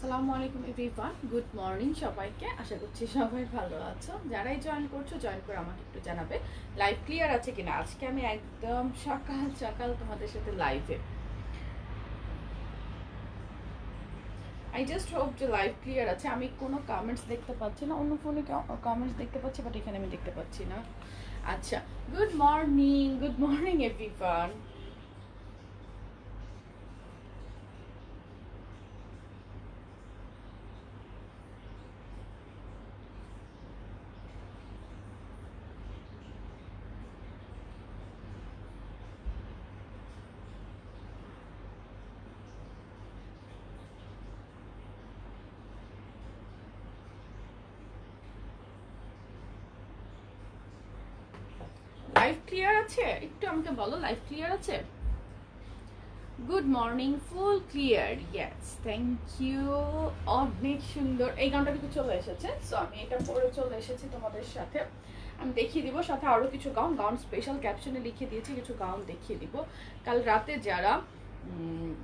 আসসালামু আলাইকুম everyone, good morning সবাইকে। আশা করছি সবাই ভালো আছো। যারাই জয়েন করছো জয়েন করে আমাকে একটু জানাবে লাইভ ক্লিয়ার আছে কিনা। আজকে আমি একদম সকাল সকাল তোমাদের সাথে লাইভে। আই জাস্ট হোপ যে লাইভ ক্লিয়ার আছে। আমি কোনো কমেন্টস দেখতে পাচ্ছি না, অন্য ফোনে কমেন্টস দেখতে পাচ্ছি, বাট এখানে আমি দেখতে পাচ্ছি না। আচ্ছা, good morning everyone. Live clear আছে? একটু আমাকে বলো লাইভ ক্লিয়ার আছে। Good morning, full clear, yes, thank you. অনেক সুন্দর। এই গানটা কিন্তু চলে এসেছে, সো আমি এটা পরে চলে এসেছি তোমাদের সাথে। আমি দেখিয়ে দিব সাথে আরও কিছু গাউন স্পেশাল ক্যাপশনে লিখে দিয়েছি, কিছু গাউন দেখিয়ে দিব। কাল রাতে যারা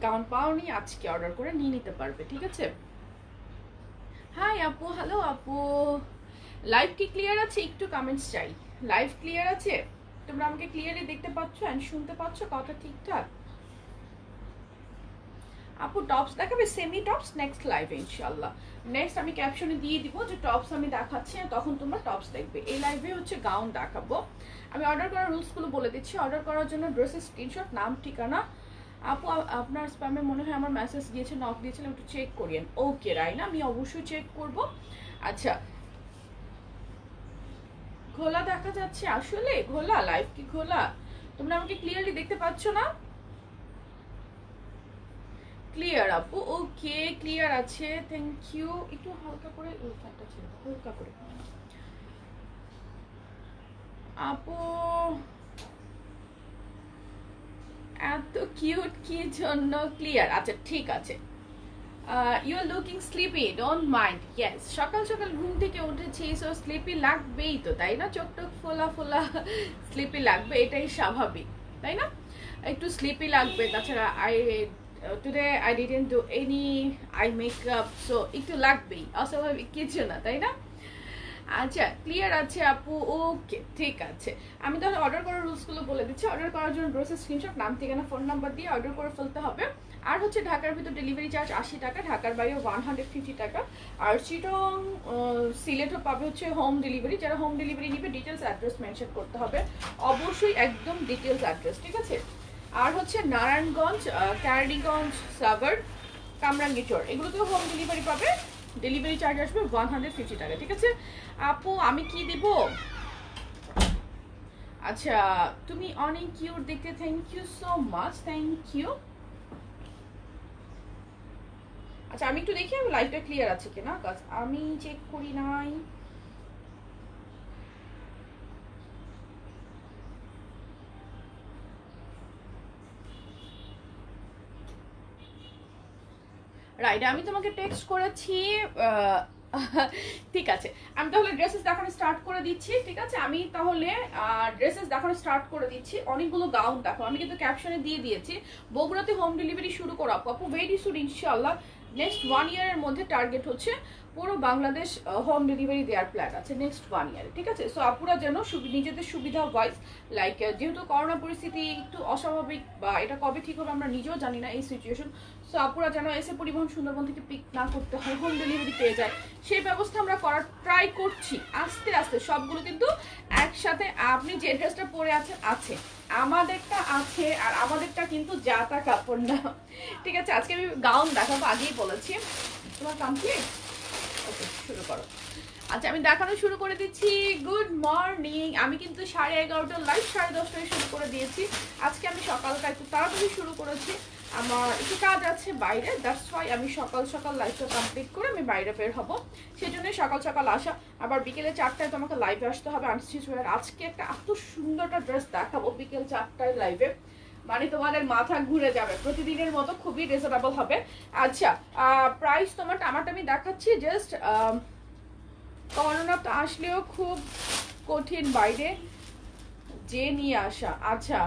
গাউন পাওনি আজকে অর্ডার করে নিয়ে নিতে পারবে, ঠিক আছে। হাই আপু, হ্যালো আপু, লাইভ কি ক্লিয়ার আছে? একটু কমেন্টস চাই। লাইভ ক্লিয়ার আছে? তোমরা আমাকে ক্লিয়ারলি দেখতে পাচ্ছ অ্যান্ড শুনতে পাচ্ছ? কথা ঠিকঠাক? আপু টপস দেখাবে? সেমি টপস নেক্সট লাইভে ইনশাল্লাহ। নেক্সট আমি ক্যাপশনে দিয়ে দিব যে টপস আমি দেখাচ্ছি, তখন তোমরা টপস দেখবে। এই লাইভে হচ্ছে গাউন দেখাবো। আমি অর্ডার করার রুলসগুলো বলে দিচ্ছি। অর্ডার করার জন্য ড্রেসের স্ক্রিনশট, নাম, ঠিকানা। আপু আপনার স্প্যামে মনে হয় আমার মেসেজ দিয়েছে, নক দিয়েছিলাম, একটু চেক করিয়েন। ওকে রাইনা, আমি অবশ্যই চেক করব। আচ্ছা, ঘোলা দেখা যাচ্ছে? আসলে ঘোলা? লাইভ কি ঘোলা? তোমরা আমাকে ক্লিয়ারলি দেখতে পাচ্ছ না? ক্লিয়ার আপু, ওকে ক্লিয়ার আছে, থ্যাংক ইউ। একটু হালকা করে ফ্যানটা ছিল, হালকা করে। আপু এত কিউট কি জন্য? ক্লিয়ার, আচ্ছা ঠিক আছে। You are looking sleepy, don't mind. Yes, সকাল সকাল ঘুম থেকে উঠেছি, সো স্লিপি লাগবেই তো, তাই না? চোখ টোক ফোলা ফোলা স্লিপি লাগবে, এটাই স্বাভাবিক, তাই না? একটু স্লিপি লাগবে। তাছাড়া today I didn't do any eye makeup, so একটু লাগবেই, অস্বাভাবিক কিছু না, তাই না? আচ্ছা ক্লিয়ার আছে আপু, ওকে ঠিক আছে। আমি তাহলে অর্ডার করার রুলসগুলো বলে দিচ্ছি। অর্ডার করার জন্য ড্রেসের স্ক্রিনশট, নাম, ঠিকানা, ফোন নাম্বার দিয়ে অর্ডার করে ফেলতে হবে। আর হচ্ছে ঢাকার ভিতর ডেলিভারি চার্জ 80 টাকা, ঢাকার বাইরে 150 টাকা। আর চিটং সিলেটও পাবে হচ্ছে হোম ডেলিভারি। যারা হোম ডেলিভারি নিবে ডিটেলস অ্যাড্রেস মেনশন করতে হবে, অবশ্যই একদম ডিটেলস অ্যাড্রেস, ঠিক আছে। আর হচ্ছে নারায়ণগঞ্জ, ক্যারাডিগঞ্জ, সাভার, কামরাঙ্গীচর, এগুলোতেও হোম ডেলিভারি পাবে। ডেলিভারি চার্জ আসবে 150 টাকা, ঠিক আছে। আপু আমি কি দিব? আচ্ছা, তুমি অনেক কিউট দেখতে, thank you so much, thank you. আচ্ছা আমি একটু দেখি আমি লাইভটা ক্লিয়ার আছে কিনা, কাজ আমি চেক করি নাই। রাইট, আমি তোমাকে টেক্সট করেছি। ঠিক আছে, আমি তাহলে ড্রেসেস দেখানো স্টার্ট করে দিচ্ছি, ঠিক আছে। আমি তাহলে ড্রেসেস দেখানো স্টার্ট করে দিচ্ছি। অনেকগুলো গাউন দেখো, আমি কিন্তু ক্যাপশনে দিয়ে দিয়েছি বগুড়াতে হোম ডেলিভারি শুরু করো আপু ভেরি সুন ইনশাআল্লাহ। নেক্সট 1 ইয়ারের মধ্যে টার্গেট হচ্ছে পুরো বাংলাদেশ হোম ডেলিভারি দেওয়ার প্ল্যান আছে নেক্সট 1 ইয়ারে, ঠিক আছে। সো আপুরা যেন নিজেদের সুবিধা ওয়াইজ, লাইক যেহেতু করোনা পরিস্থিতি একটু অস্বাভাবিক, বা এটা কবে ঠিক হবে আমরা নিজেও জানি না এই সিচুয়েশন। সো আপুরা যেন এসে পরিবহন সুন্দরবন থেকে পিক না করতে হয়, হোম ডেলিভারি পেয়ে যায়, সেই ব্যবস্থা আমরা করার ট্রাই করছি আস্তে আস্তে। সবগুলো কিন্তু একসাথে, আপনি যে ড্রেসটা পরে আছেন আছে, আমাদেরটা আছে, আর আমাদেরটা কিন্তু যা তা কাপড় না, ঠিক আছে। আজকে আমি গাউন দেখাবো, আগেই বলেছি। তোমার কমপ্লিট? ওকে শুরু করো। আচ্ছা আমি দেখানো শুরু করে দিচ্ছি। Good morning. আমি কিন্তু 11:30 লাইভ 10:30টায় শুরু করে দিয়েছি। আজকে আমি সকালটা একটু তাড়াতাড়ি শুরু করেছি, আমার একটু কাজ আছে বাইরে, দ্যাটস ওয়াই আমি সকাল সকাল লাইভটা কমপ্লিট করে আমি বাইরে বের হবো, সেই জন্যই সকাল সকাল আসা। আবার বিকেলে 4টায় তোমাকে লাইভে আসতে হবে আনস্টিচ ওয়্যার। আজকে একটা এত সুন্দর একটা ড্রেস দেখাবো বিকেল 4টায় লাইভে, মানে তোমাদের মাথা ঘুরে যাবে। প্রতিদিনের মতো খুবই রিজনেবল হবে। আচ্ছা প্রাইস তোমারটা আমারটা আমি দেখাচ্ছি জাস্ট। করোনা তো আসলেও খুব কঠিন বাইরে যে নিয়ে আসা। আচ্ছা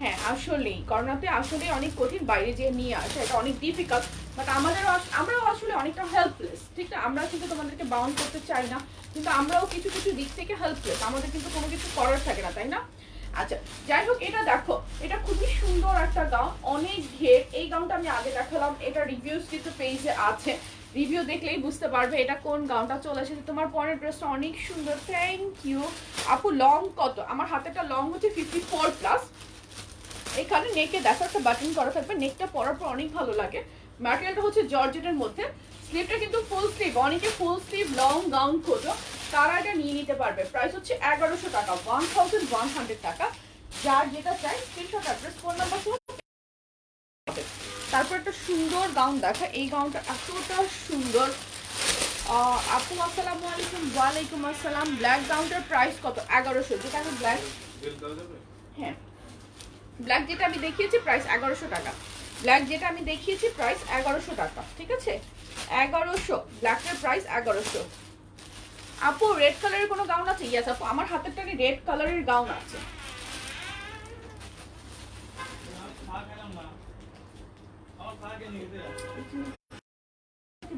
হ্যাঁ আসলেই করোনাতে আসলে অনেক কঠিন বাইরে যে নিয়ে আসা, এটা অনেক ডিফিকাল্ট। বাট আমরাও আসলে অনেকটা হেল্পলেস, ঠিক না? আমরা কিন্তু তোমাদেরকে বাউন্ড করতে চাই না, কিন্তু আমরাও কিছু কিছু দিক থেকে হেল্পলেস, আমাদের কিন্তু কোনো কিছু করার থাকে না, তাই না? আচ্ছা, যাই হোক, এটা দেখো, এটা খুবই সুন্দর একটা গাউন, অনেক ঘের। এই গাউনটা আমি আগে দেখালাম, এটা রিভিউস কিন্তু পেজে আছে, রিভিউ দেখলেই বুঝতে পারবে এটা কোন গাউনটা চলে এসেছে। তোমার পরের ড্রেসটা অনেক সুন্দর, থ্যাংক ইউ আপু। লং কত? আমার হাতেটা লং হচ্ছে 54+। এখানে নেকে দেখো একটা বাটন করা থাকবে, নেকটা পরার পর অনেক ভালো লাগে। ম্যাটেরিয়ালটা হচ্ছে জর্জেটের মধ্যে, স্লিভটা কিন্তু ফুল স্লিভ, অনেকে ফুল স্লিভ লং গাউন খোঁজো তারা এটা নিয়ে নিতে পারবে। প্রাইস হচ্ছে 1100 টাকা, 1100 টাকা। যার যেটা চাই স্ক্রিনশট, অ্যাড্রেস, ফোন নাম্বার সহ। তারপর একটা সুন্দর গাউন দেখা, এই গাউনটা এতটা সুন্দর। আপু আসসালামু আলাইকুম। ওয়ালাইকুম আসসালাম। ব্ল্যাক গাউনটার প্রাইস কত? 1100। যেটা আমি ব্ল্যাক, হ্যাঁ ব্ল্যাক যেটা আমি দেখিয়েছি প্রাইস 1100 টাকা। ব্ল্যাক যেটা আমি দেখিয়েছি প্রাইস 1100 টাকা, ঠিক আছে? 1100, ব্ল্যাকের প্রাইস 1100। আপু রেড কালারের কোনো গাউন আছে? ইয়েস আপু, আমার হাতেরটাকে রেড কালারের গাউন আছে।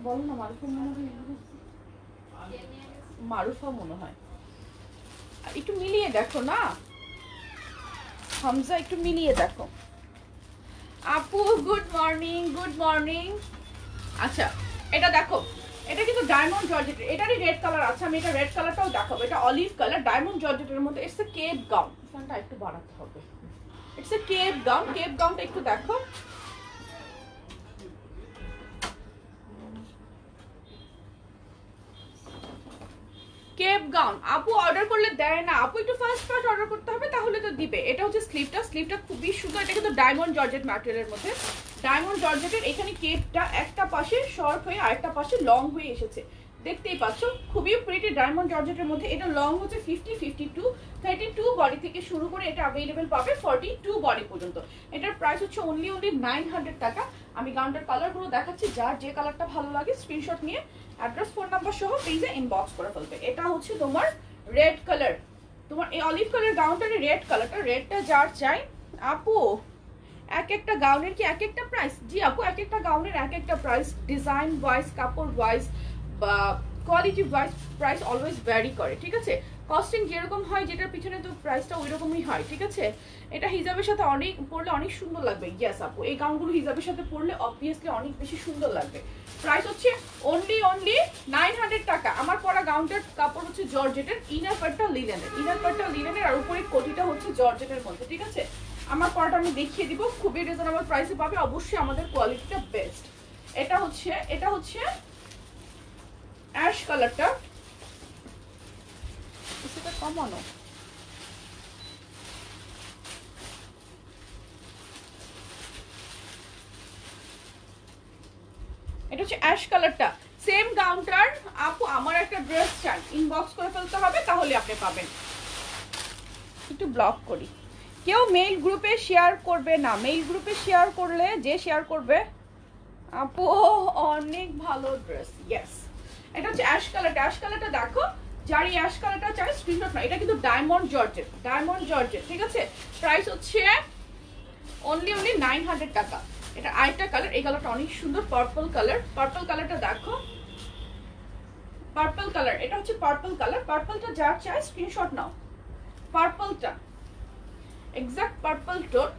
বলো না, মারুফা মনে হয়। একটু মিলিয়ে দেখো না হামজা, একটু মিলিয়ে দেখো। আপু গুড মর্নিং, গুড মর্নিং। আচ্ছা, এটা দেখো, এটা কিন্তু ডায়মন্ড জর্জেটের, এটারই রেড কালার আছে, আমি এটা রেড কালারটাও দেখাবো। এটা অলিভ কালার ডায়মন্ড জর্জেটের মধ্যে। ইটস এ কেপ গাউন, এখানটা একটু বাড়াতে হবে। It's a cape gown, cape গাউনটা একটু দেখো। কেপ গাউন আপু অর্ডার করলে দেয় না আপু, একটু ফার্স্ট অর্ডার করতে হবে, তাহলে তো দিবে। এটা হচ্ছে স্লিভটা, স্লিভটা খুবই সুন্দর। এটা কিন্তু ডায়মন্ড জর্জেট ম্যাটেরিয়ালের মধ্যে, ডায়মন্ড জর্জেটের। এখানে কেপটা একটা পাশে শর্ট হয়ে আরেকটা পাশে লং হয়ে এসেছে, দেখতেই পাচ্ছ, খুবই প্রিটি ডায়মন্ড জর্জেটের মধ্যে। এটা লং হচ্ছে 50, 52, 32 বডি থেকে শুরু করে এটা অ্যাভেলেবেল পাবে 42 বডি পর্যন্ত। এটার প্রাইস হচ্ছে অনলি 900 টাকা। আমি গাউনটার কালারগুলো দেখাচ্ছি, যার যে কালারটা ভালো লাগে স্ক্রিনশট নিয়ে অ্যাড্রেস, ফোন নাম্বার সহ পেজে ইনবক্স করে ফেলবে। এটা হচ্ছে তোমার রেড কালার, তোমার এই অলিভ কালার গাউনটার রেড কালারটা, রেডটা যার চাই। আপু এক একটা গাউনের কি এক একটা প্রাইস? জি আপু, এক একটা গাউনের এক একটা প্রাইস, ডিজাইন ওয়াইজ, কাপড় ওয়াইজ বা quality wise price always vary করে, ঠিক আছে? কস্টিং যেরকম হয় যেটার পিছনে তো প্রাইসটা ওই রকমই হয়, ঠিক আছে? এটা হিজাবের সাথে অনেক পরলে অনেক সুন্দর লাগবে। ইয়েস আপু, এই গাউনগুলো হিজাবের সাথে পরলে অবভিয়াসলি অনেক বেশি সুন্দর লাগবে। প্রাইস হচ্ছে অনলি 900 টাকা। আমার পরা গাউনটার কাপড় হচ্ছে জর্জেটের, ইনার পার্টটা লিনেনের, ইনার পার্টটা লিনেনের, আর উপরে কোটিটা হচ্ছে জর্জেটের মধ্যে, ঠিক আছে? আমার পরাটা আমি দেখিয়ে দিব, খুবই রিজনেবল প্রাইসে পাবে, অবশ্যই আমাদের কোয়ালিটিটা বেস্ট। এটা হচ্ছে অ্যাশ কালারটা, সেটা কমানো। এটা হচ্ছে অ্যাশ কালারটা, সেম গাউনটার। আপু আমার একটা ড্রেস চাই, ইনবক্স করে ফেলতে হবে, তাহলে আপনি পাবেন। একটু ব্লক করি। কেউ মেইল গ্রুপে শেয়ার করবে না, মেইল গ্রুপে শেয়ার করলে যে শেয়ার করবে। আপু অনেক ভালো ড্রেস, ইয়েস। এটা হচ্ছে অ্যাশ কালারটা, অ্যাশ কালারটা দেখো, যার এই অ্যাশ কালারটা চাই স্ক্রিনশট না। এটা কিন্তু ডায়মন্ড জর্জেট, ডায়মন্ড জর্জেট, ঠিক আছে? প্রাইস হচ্ছে অনলি 900 টাকা। এটা আরেকটা কালার, এই কালারটা অনেক সুন্দর, পার্পল কালার। পার্পল কালারটা দেখো, পার্পল কালার, এটা হচ্ছে পার্পল কালার। পার্পলটা যার চাই স্ক্রিনশট নাও। পার্পলটা এক্সাক্ট পার্পল টোন,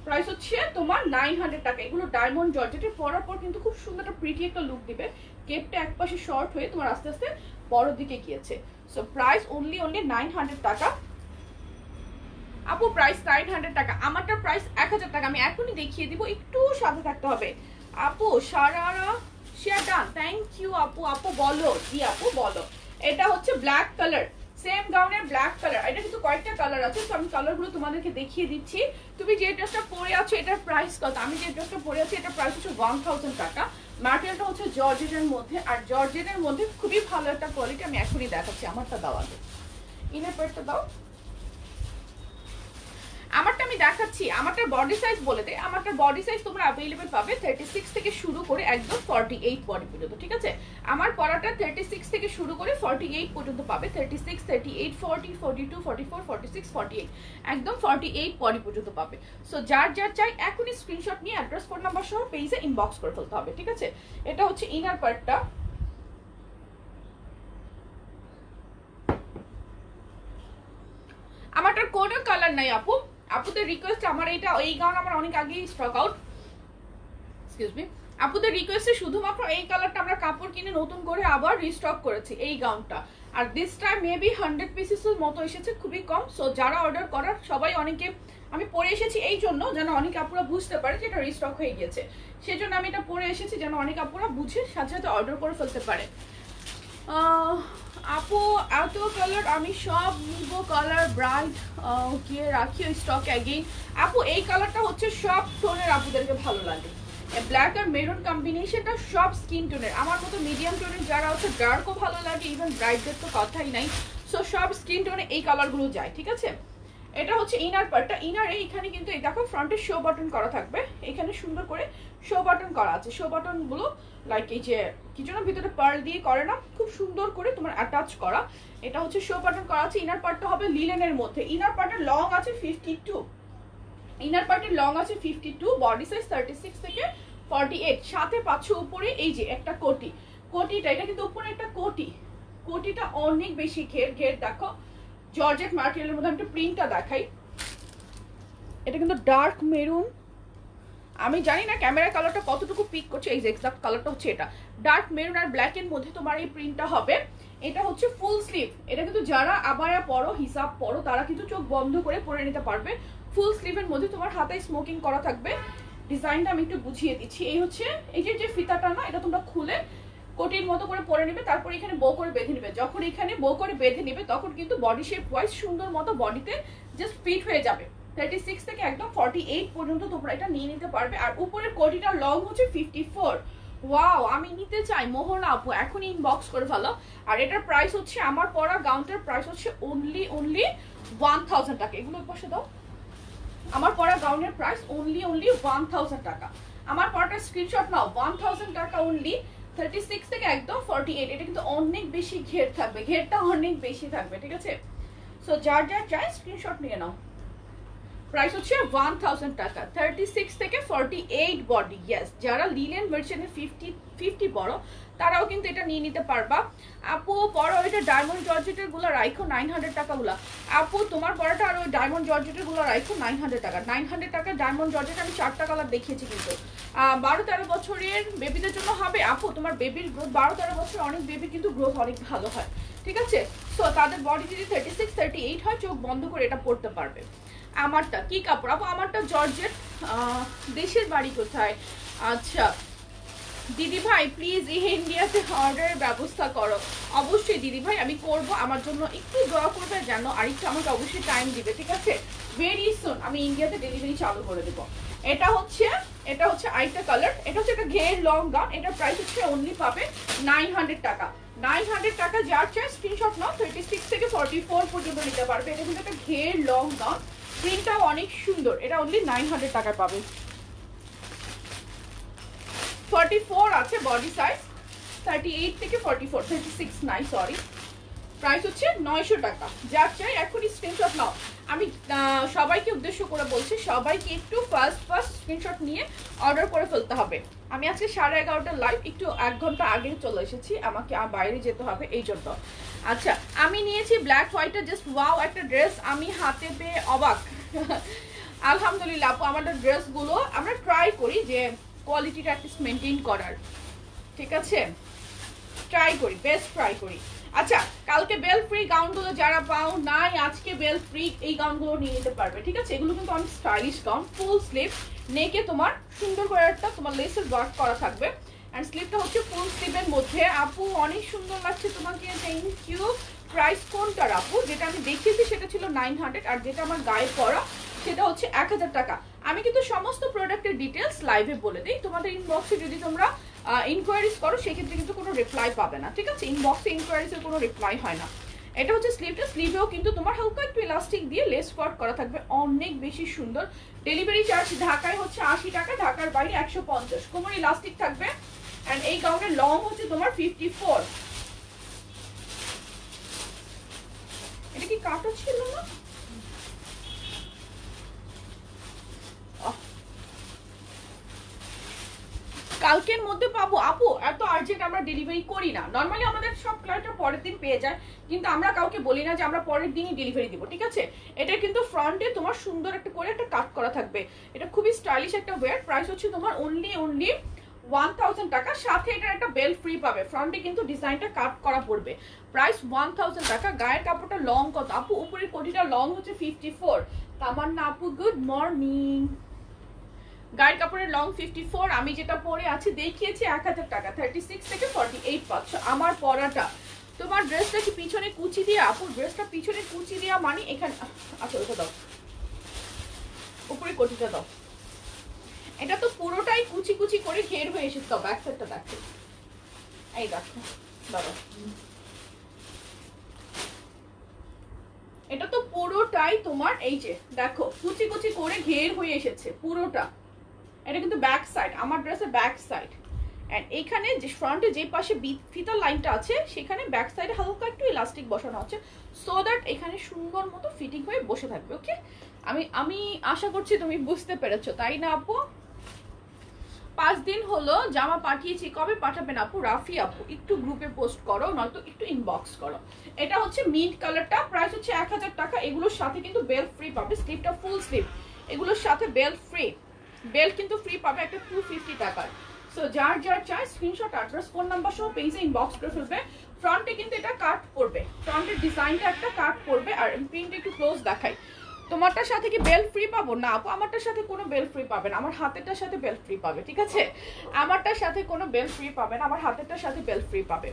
প্রাইস হচ্ছে তোমার 900 টাকা। এগুলো ডায়মন্ড জর্জেটের, পরার পর কিন্তু খুব সুন্দর একটা প্রিটি একটা লুক দিবে। কেপটা একপাশে শর্ট হয়ে তোমার আস্তে আস্তে বড় দিকে গিয়েছে। সো প্রাইস অনলি 900 টাকা। আপু প্রাইস 900 টাকা, আমারটার প্রাইস 1000 টাকা। আমি এখনই দেখিয়ে দিব, একটু সাথে থাকতে হবে। আপু sharara share done, thank you আপু। আপু বলো, জি আপু বলো। এটা হচ্ছে ব্ল্যাক কালার, সেম গাউনের ব্ল্যাক কালার। এটা কিন্তু কয়েকটা কালার আছে, তো আমি কালারগুলো তোমাদেরকে দেখিয়ে দিচ্ছি। তুমি যে ড্রেসটা পরে আছো এটার প্রাইস কত? আমি যে ড্রেসটা পরে আছি এটার প্রাইস হচ্ছে 1000 টাকা। ম্যাটেরিয়ালটা হচ্ছে জর্জেটের মধ্যে, আর জর্জেটের মধ্যে খুবই ভালো একটা কোয়ালিটি। আমি এখনই দেখাচ্ছি, আমারটা দাও আগে, ইনার পার্টটা দাও। আমারটা আমি দেখাচ্ছি আমারটা বডি সাইজ বলে দেয়, আমারটা বডি সাইজ তোমরা অ্যাভেলেবেল পাবে 36 থেকে শুরু করে একদম 48 বডি পর্যন্ত, ঠিক আছে? আমার পরাটা 36 থেকে শুরু করে 48 পর্যন্ত পাবে, 36, 38, 40, 42, 44, 46, 48, একদম 48 বডি পর্যন্ত পাবে। সো যার যার চাই এখনই স্ক্রিনশট নিয়ে অ্যাড্রেস ফোন নাম্বার সহ পেজে ইনবক্স করে ফেলতে হবে, ঠিক আছে? এটা হচ্ছে ইনার পার্টটা। আমারটার কোনো কালার নাই আপু, আপুদের রিকোয়েস্ট আমার এটা এই গাউন আমার অনেক আগেই স্টক আউট, এক্সকিউজ মি, আপুদের রিকোয়েস্টে শুধুমাত্র এই কালারটা আমরা কাপড় কিনে নতুন করে আবার রিস্টক করেছি এই গাউনটা। আর দিস টাইম মেবি 100 পিসেসের মতো এসেছে, খুবই কম। সো যারা অর্ডার করার সবাই, অনেকে আমি পরে এসেছি এই জন্য যেন অনেক আপুরা বুঝতে পারে যে এটা রিস্টক হয়ে গিয়েছে, সেই জন্য আমি এটা পরে এসেছি যেন অনেক আপুরা বুঝে সাথে সাথে অর্ডার করে ফেলতে পারে। আপু এত কালার আমি সব নিব, কালার ব্রাইট ওকে রাখি ওই স্টক অ্যাগেইন। আপু এই কালারটা হচ্ছে সব টোনের আপুদেরকে ভালো লাগে, ব্ল্যাক আর মেরুন কম্বিনেশনটা সব স্কিন টোনের, আমার মতো মিডিয়াম টোনের যারা হচ্ছে ডার্কও ভালো লাগে, ইভেন ব্রাইটদের তো কথাই নাই। সো সব স্কিন টোনে এই কালারগুলো যায়, ঠিক আছে? এটা হচ্ছে ইনার পার্টটা। ইনারে এখানে কিন্তু এই দেখো ফ্রন্টে শো বাটন করা থাকবে, এখানে সুন্দর করে শো বাটন করা আছে। শো বাটন গুলো লাইক এই যে কি জন্য ভিতরে পার্ল দিয়ে করে না, খুব সুন্দর করে তোমার অ্যাটাচ করা। এটা হচ্ছে শো বাটন করা আছে। ইনার পার্টটা হবে লিলেনের মধ্যে। ইনার পার্টের লং আছে 52, ইনার পার্টের লং আছে 52, বডি সাইজ 36 থেকে 48, সাথে পাচ্ছ উপরে এই যে একটা কোটি। কোটিটা এটা কিন্তু উপরে একটা কোটি, কোটিটা অনেক বেশি ঘের ঘের দেখো, জর্জেট ম্যাটেরিয়ালের মধ্যে আমি একটু প্রিন্টটা দেখাই। এটা কিন্তু ডার্ক মেরুন, আমি জানি না ক্যামেরা কালারটা কতটুকু পিক করছে, এই যে এক্সাক্ট কালারটা হচ্ছে এটা ডার্ক মেরুন আর ব্ল্যাক এর মধ্যে তোমার এই প্রিন্টটা হবে। এটা হচ্ছে ফুল স্লিভ, এটা কিন্তু যারা আবায়া পরো, হিসাব পরো, তারা কিন্তু চোখ বন্ধ করে পরে নিতে পারবে। ফুল স্লিভের মধ্যে তোমার হাতায় স্মোকিং করা থাকবে। ডিজাইনটা আমি একটু বুঝিয়ে দিচ্ছি। এই হচ্ছে এই যে ফিতাটা না, এটা তোমরা খুলে কোটির মতো করে পরে নেবে, তারপর এখানে বো করে বেঁধে নেবে। যখন এখানে বো করে বেঁধে নেবে তখন কিন্তু বডি শেপ ওয়াইজ সুন্দর মতো বডিতে জাস্ট ফিট হয়ে যাবে। 36 থেকে একদম 48 পর্যন্ত তোমরা এটা নিয়ে নিতে পারবে। আর উপরের কোটিটার লং হচ্ছে 54। ওয়াও, আমি নিতে চাই মোহনা আপু, এখনই ইনবক্স করে ফেলো। আর এটার প্রাইস হচ্ছে, আমার পরা গাউনটার প্রাইস হচ্ছে অনলি 1000 টাকা। এগুলো পাশে দাও। আমার পরা গাউনের প্রাইস অনলি 1000 টাকা। আমার পরাটার স্ক্রিনশট নাও, 1000 টাকা অনলি। 36 থেকে একদম 48, এটা কিন্তু অনেক বেশি ঘের থাকবে, ঘেরটা অনেক বেশি থাকবে, ঠিক আছে? সো যার যার চাই স্ক্রিনশট নিয়ে নাও। প্রাইস হচ্ছে 1000 টাকা, 36 থেকে 48 বডি। ইয়েস, যারা লিনেন ভার্সনের 50 বড় তারাও কিন্তু এটা নিয়ে নিতে পারবা। আপু পরো এটা ডায়মন্ড জর্জেটের গুলো রাখো 900 টাকা গুলা। আপু তোমার পরাটা আর ওই ডায়মন্ড জর্জেটের গুলো রাখো 900 টাকা। 900 টাকা ডায়মন্ড জর্জেট আমি 4টা কালার দেখিয়েছি, কিন্তু 12-13 বছরের বেবিদের জন্য হবে। আপু তোমার বেবির গ্রোথ 12-13 বছর, অনেক বেবির কিন্তু গ্রোথ অনেক ভালো হয়, ঠিক আছে? সো তাদের বডি যদি 36-38 হয়, চোখ বন্ধ করে এটা পড়তে পারবে। আমারটা কি কাপড় আপু? আমারটা জর্জেট। দেশের বাড়ি কোথায়? আচ্ছা দিদি ভাই প্লিজ ইন্ডিয়াতে অর্ডারের ব্যবস্থা করো। অবশ্যই দিদি ভাই আমি করব, আমার জন্য একটু দোয়া করবে যেন, আর একটু আমাকে অবশ্যই টাইম দিবে, ঠিক আছে? ভেরি সুন আমি ইন্ডিয়াতে ডেলিভারি চালু করে দেবো। এটা হচ্ছে আরেকটা কালার। এটা হচ্ছে একটা ঘের লং গাউন, এটার প্রাইস হচ্ছে অনলি পাবে 900 টাকা। 900 টাকা যার চাই স্ক্রিনশট নাও। 36 থেকে 44 পর্যন্ত নিতে পারবে। এটা কিন্তু একটা ঘের লং গাউন, প্রিন্টটাও অনেক সুন্দর। এটা অনলি 900 টাকায় পাবে। 44 আছে বডি সাইজ, 38 থেকে 44, 36 নাই সরি। প্রাইস হচ্ছে 900 টাকা। যার চাই এখনই স্ক্রিনশট নাও। আমি সবাইকে উদ্দেশ্য করে বলছি, সবাইকে একটু ফার্স্ট স্ক্রিনশট নিয়ে অর্ডার করে ফেলতে হবে। আমি আজকে 11:30টার লাইভ, একটু 1 ঘন্টা আগে চলে এসেছি, আমাকে বাইরে যেতে হবে এই জন্য। আচ্ছা আমি নিয়েছি ব্ল্যাক হোয়াইটের জাস্ট ওয়াও একটা ড্রেস, আমি হাতে পেয়ে অবাক। আলহামদুলিল্লাহ আপু, আমাদের ড্রেসগুলো আমরা ট্রাই করি যে কোয়ালিটিটা অ্যাটলিস্ট মেনটেন করার, ঠিক আছে? ট্রাই করি, বেস্ট ট্রাই করি। আচ্ছা কালকে বেল ফ্রি গাউনগুলো যারা পাও নাই, আজকে বেল ফ্রি এই গাউনগুলো নিয়ে নিতে পারবে, ঠিক আছে? এগুলো কিন্তু অনেক স্টাইলিশ গাউন, ফুল স্লিভ, নেকে তোমার সুন্দর করে একটা তোমার লেসের ওয়ার্ক করা থাকবে। অ্যান্ড স্লিভটা হচ্ছে ফুল স্লিভের মধ্যে। আপু অনেক সুন্দর লাগছে তোমাকে, থ্যাংক ইউ। প্রাইস কোনটার আপু? যেটা আমি দেখিয়েছি সেটা ছিল 900, আর যেটা আমার গায়ে পরা সেটা হচ্ছে 1000 টাকা। আমি কিন্তু সমস্ত প্রোডাক্টের ডিটেলস লাইভে বলে দিই। তোমাদের ইনবক্সে যদি তোমরা ইনকোয়ারিজ করো সেক্ষেত্রে কিন্তু কোনো রিপ্লাই পাবে না, ঠিক আছে? ইনবক্সে ইনকোয়ারিজের কোনো রিপ্লাই হয় না। এটা হচ্ছে স্লিভটা, স্লিভেও কিন্তু তোমার হালকা একটু ইলাস্টিক দিয়ে লেস ওয়ার্ক করা থাকবে, অনেক বেশি সুন্দর। ডেলিভারি চার্জ ঢাকায় হচ্ছে 80 টাকা, ঢাকার বাইরে 150। কোমর ইলাস্টিক থাকবে এন্ড এই গাউনের লং হচ্ছে তোমার 54। এটা কি কাটো ছিল না? কালকের মধ্যে পাবো আপু, এত আর্জেন্ট আমরা ডেলিভারি করি না। নর্মালি আমাদের সব ক্লায়েন্টরা পরের দিন পেয়ে যায়, কিন্তু আমরা কাউকে বলি না যে আমরা পরের দিনই ডেলিভারি দিব, ঠিক আছে? এটা কিন্তু ফ্রন্টে তোমার সুন্দর একটা করে একটা কাট করা থাকবে, এটা খুবই স্টাইলিশ একটা ওয়্যার। প্রাইস হচ্ছে তোমার অনলি 1000 টাকা, সাথে এটার একটা বেল্ট ফ্রি পাবে। ফ্রন্টে কিন্তু ডিজাইনটা কাট করা পড়বে, প্রাইস 1000 টাকা। গায়ের কাপড়টা লং কত আপু? উপরের কোটিটা লং হচ্ছে 54। তামান্না আপু গুড মর্নিং। গায়ের কাপড়ের লং 54, আমি যেটা পরে আছি দেখিয়েছি 1000 টাকা, 36 থেকে 48 পাচ্ছ। আমার পরাটা তোমার ড্রেসটা কি পিছনে কুচি দিয়া আপু? ড্রেসটা পিছনে কুচি দিয়া মানে এখানে, আচ্ছা ওটা দাও, উপরে কোটিটা দাও। এটা তো পুরোটাই কুচি কুচি করে ঘের হয়ে এসেছে। দাও ব্যাক সাইডটা দেখো, এই দেখো বাবা, এটা তো পুরোটাই তোমার এই যে দেখো কুচি কুচি করে ঘের হয়ে এসেছে পুরোটা। এটা কিন্তু ব্যাক সাইড, আমার ড্রেসের ব্যাক সাইড। এন্ড এখানে যে ফ্রন্টে যে পাশে ফিতার লাইনটা আছে সেখানে ব্যাক সাইডে হালকা একটু ইলাস্টিক বসানো আছে, সো দ্যাট এখানে সুন্দর মতো ফিটিং হয়ে বসে থাকবে। ওকে, আমি আশা করছি তুমি বুঝতে পেরেছো, তাই না আপু? 5 দিন হলো জামা পাঠিয়েছি, কবে পাঠাবেন আপু? রাফি আপু একটু গ্রুপে পোস্ট করো, নয়তো একটু ইনবক্স করো। এটা হচ্ছে মিন্ট কালারটা, প্রাইস হচ্ছে 1000 টাকা। এগুলোর সাথে কিন্তু বেল্ট ফ্রি পাবে, স্লিভটা ফুল স্লিভ, এগুলোর সাথে বেল্ট ফ্রি, বেল্ট কিন্তু ফ্রি পাবে একটা 250 টাকার। সো যার যার চাই স্ক্রিনশট, অ্যাড্রেস, ফোন নাম্বার সহ পেজে ইনবক্স করে ফেলবে। ফ্রন্টে কিন্তু এটা কাট পড়বে, ফ্রন্টের ডিজাইনটা একটা কাট পড়বে। আর প্রিন্ট একটু ক্লোজ দেখাই। তোমারটার সাথে কি বেল্ট ফ্রি পাবো? না আপু, আমারটার সাথে কোনো বেল্ট ফ্রি পাবে না, আমার হাতেরটার সাথে বেল্ট ফ্রি পাবে, ঠিক আছে? আমারটার সাথে কোনো বেল্ট ফ্রি পাবে না, আমার হাতেরটার সাথে বেল্ট ফ্রি পাবে।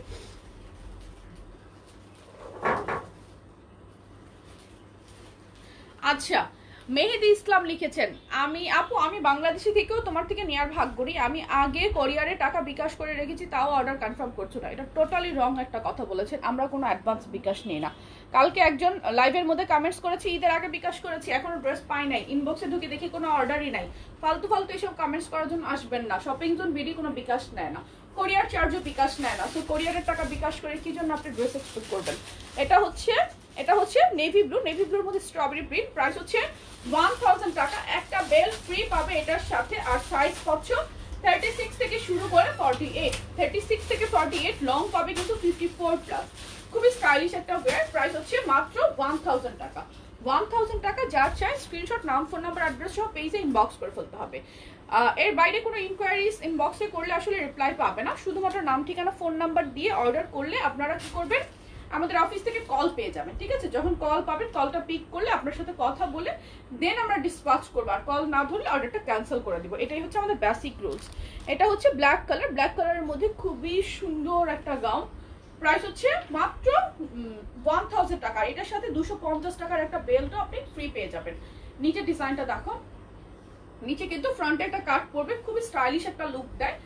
আচ্ছা, মেহেদি ইসলাম লিখেছেন, আমি আপু আমি বাংলাদেশি থেকেও তোমার থেকে নেয়ার ভাগ করি, আমি আগে কোরিয়ারে টাকা বিকাশ করে রেখেছি, তাও অর্ডার কনফার্ম করছো না। এটা টোটালি রং একটা কথা বলেছেন, আমরা কোনো অ্যাডভান্স বিকাশ নেই না। কালকে একজন লাইভের মধ্যে কমেন্টস করেছে ঈদের আগে বিকাশ করেছি, এখনো ড্রেস পাই নাই, ইনবক্সে ঢুকে দেখি কোনো অর্ডারই নাই। ফালতু ফালতু এসব কমেন্টস করার জন্য আসবেন না। শপিং জোন বিডি কোনো বিকাশ নেয় না, কোরিয়ার চার্জও বিকাশ নেয় না। তো কোরিয়ারের টাকা বিকাশ করে কি জন্য আপনি ড্রেস এক্সপোর্ট করবেন? এটা হচ্ছে নেভি ব্লু, নেভি ব্লুর মধ্যে স্ট্রবেরি প্রিন্ট, প্রাইস হচ্ছে 1000 টাকা। একটা বেল্ট ফ্রি পাবে এটার সাথে। আর সাইজ পাচ্ছ 36 থেকে শুরু করে 48, 36 থেকে 48, লং পাবে কিন্তু 54 প্লাস। খুবই স্টাইলিশ একটা ওয়্যার, প্রাইস হচ্ছে মাত্র 1000 টাকা। 1000 টাকা, যার চাই স্ক্রিনশট, নাম, ফোন নাম্বার, অ্যাড্রেস সহ পেজে ইনবক্স করে ফেলতে হবে। এর বাইরে কোনো ইনকোয়ারিজ ইনবক্সে করলে আসলে রিপ্লাই পাবে না, শুধুমাত্র নাম, ঠিকানা, ফোন নাম্বার দিয়ে অর্ডার করলে আপনারা কি করবেন, আমাদের অফিস থেকে কল পেয়ে যাবেন, ঠিক আছে? যখন কল পাবেন, কলটা পিক করলে আপনার সাথে কথা বলে দেন আমরা ডিসপ্যাচ করবো, আর কল না ধরলে অর্ডারটা ক্যান্সেল করে দিব। এটাই হচ্ছে আমাদের বেসিক রুলস। এটা হচ্ছে ব্ল্যাক কালার, ব্ল্যাক কালারের মধ্যে খুবই সুন্দর একটা গাউন, প্রাইস হচ্ছে মাত্র 1000 টাকা। এটার সাথে 250 টাকার একটা বেল্টও আপনি ফ্রি পেয়ে যাবেন। নিচে ডিজাইনটা দেখো, নিচে কিন্তু ফ্রন্টে একটা কাট পড়বে, খুবই স্টাইলিশ একটা লুক দেয়।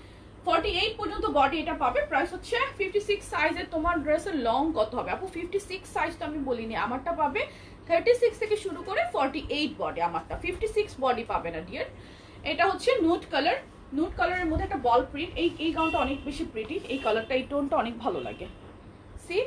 48 পর্যন্ত বডি এটা পাবে, প্রাইস হচ্ছে 56 সাইজের। তোমার ড্রেসের লং কত হবে আপু? 56 সাইজ তো আমি বলিনি, আমারটা পাবে 36 থেকে শুরু করে 48 বডি, আমারটা 56 বডি পাবে না ডিয়ার। এটা হচ্ছে নুড কালার, নুড কালারের মধ্যে একটা বল প্রিন্ট। এই গাউনটা অনেক বেশি প্রিটি, এই কালারটা, এই টোনটা অনেক ভালো লাগে। সি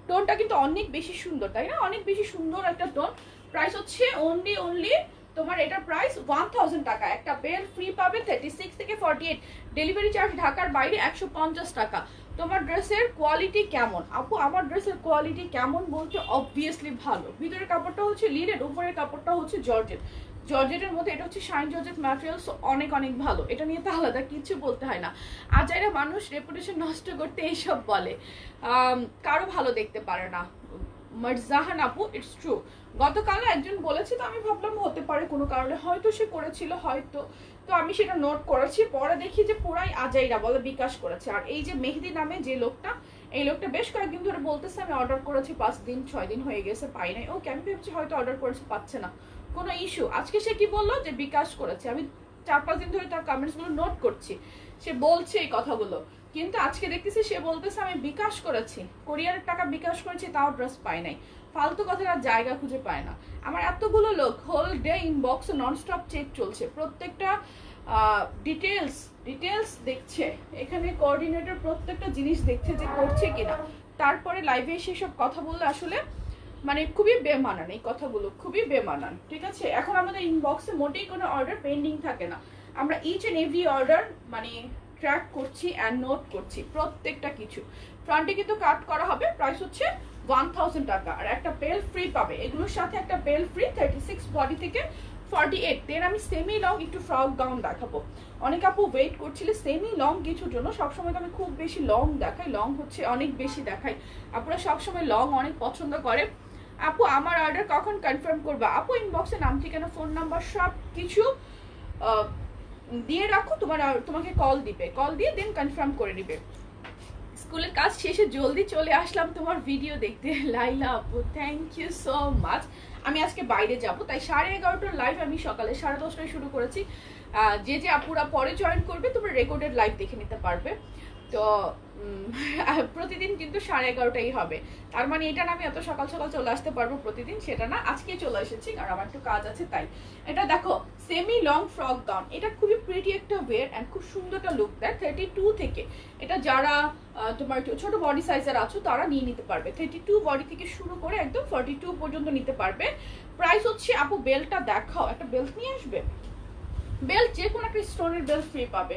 টোনটা কিন্তু অনেক বেশি সুন্দর, তাই না? অনেক বেশি সুন্দর একটা টোন। প্রাইস হচ্ছে অনলি তোমার এটা প্রাইস 1000 টাকা। একটা বেল ফ্রি পাবে 36 থেকে 48, ডেলিভারি চার্জ ঢাকার বাইরে 150 টাকা। তোমার ড্রেসের কোয়ালিটি কেমন আপু? আমার ড্রেসের কোয়ালিটি কেমন বলতে অবভিয়াসলি ভালো। ভিতরের কাপড়টা হচ্ছে লিনেন, উপরের কাপড়টা হচ্ছে জর্জেট। জর্জেটের মধ্যে এটা হচ্ছে শাইন জর্জেট ম্যাটেরিয়ালস, অনেক অনেক ভালো। এটা নিয়ে তো আলাদা কিছু বলতে হয় না। আর যারা মানুষ রেপুটেশন নষ্ট করতে এইসব বলে, কারো ভালো দেখতে পারে না। মারজাহান আপু, ইটস ট্রু। গতকাল একজন বলেছে, তো আমি ভাবলাম হতে পারে কোনো কারণে, হয়তো সে করেছিল, হয়তো। তো আমি সেটা নোট করেছি, পরে দেখি যে পুরাই আজাইরা বলে বিকাশ করেছে। আর এই যে মেহেদি নামে যে লোকটা, এই লোকটা বেশ কয়েকদিন ধরে বলতেছে আমি অর্ডার করেছি, 5 দিন 6 দিন হয়ে গেছে, পাই নাই। ওকে, আমি ভাবছি হয়তো অর্ডার করেছে, পাচ্ছে না, কোনো ইস্যু। আজকে সে কি বললো যে বিকাশ করেছে, আমি 4-5 দিন ধরে তার কমেন্টস গুলো নোট করছি, সে বলছে এই কথাগুলো। কিন্তু আজকে দেখতেছি সে বলতেছে আমি বিকাশ করেছি, কোরিয়ারের টাকা বিকাশ করেছি, তাও ড্রেস পাই নাই। ফালতু কথার আর জায়গা খুঁজে পায় না। আমার এতগুলো লোক হোল ডে ইনবক্সে ননস্টপ চেক চলছে, প্রত্যেকটা ডিটেলস দেখছে, এখানে কোঅর্ডিনেটর প্রত্যেকটা জিনিস দেখছে যে করছে কিনা। তারপরে লাইভে এসে সব কথা বললে আসলে মানে খুবই বেমানান, এই কথাগুলো খুবই বেমানান, ঠিক আছে। এখন আমাদের ইনবক্সে মোটেই কোনো অর্ডার পেন্ডিং থাকে না, আমরা ইচ এন্ড এভরি অর্ডার মানে ট্র্যাক করছি অ্যান্ড নোট করছি প্রত্যেকটা কিছু। ফ্রন্টে কিন্তু কাট করা হবে, প্রাইস হচ্ছে 1000 টাকা, আর একটা বেল্ট ফ্রি পাবে এগুলোর সাথে, একটা বেল্ট ফ্রি 36 বডি থেকে 48। দেন আমি সেমি লং একটু ফ্রক গাউন দেখাবো। অনেক আপু ওয়েট করছিল সেমি লং কিছুর জন্য, সবসময় তো আমি খুব বেশি লং দেখাই, লং হচ্ছে অনেক বেশি দেখাই, আপুরা সবসময় লং অনেক পছন্দ করে। আপু আমার অর্ডার কখন কনফার্ম করবা? আপু ইনবক্সে নাম ঠিকানা ফোন নাম্বার সব কিছু দিয়ে রাখো, তোমাকে কল দিবে, কল দিয়ে দেন কনফার্ম করে দিবে। স্কুলের কাজ শেষে জলদি চলে আসলাম তোমার ভিডিও দেখতে। লাইলা আপু থ্যাংক ইউ সো মাচ। আমি আজকে বাইরে যাব, তাই 11:30টার লাইভ আমি সকালে 10:30টায় শুরু করেছি। যে আপুরা পরে জয়েন করবে তোমরা রেকর্ডেড লাইভ দেখে নিতে পারবে। তো প্রতিদিন কিন্তু 11:30টাই হবে, তার মানে এটা না আমি এত সকাল সকাল চলে আসতে পারবো প্রতিদিন সেটা না, আজকে চলে এসেছি কারণ আমার একটু কাজ আছে তাই। এটা দেখো সেমি লং ফ্রক গাউন, এটা খুবই প্রিটি একটা ওয়্যার অ্যান্ড খুব সুন্দর একটা লুক দেয়। 32 থেকে, এটা যারা তোমার ছোট বডি সাইজের আছো তারা নিয়ে নিতে পারবে। 32 বডি থেকে শুরু করে একদম 42 পর্যন্ত নিতে পারবে। প্রাইস হচ্ছে, আপু বেল্টটা দেখাও, একটা বেল্ট নিয়ে আসবে, বেল্ট যে কোনো একটা স্টোনের বেল্ট ফ্রি পাবে।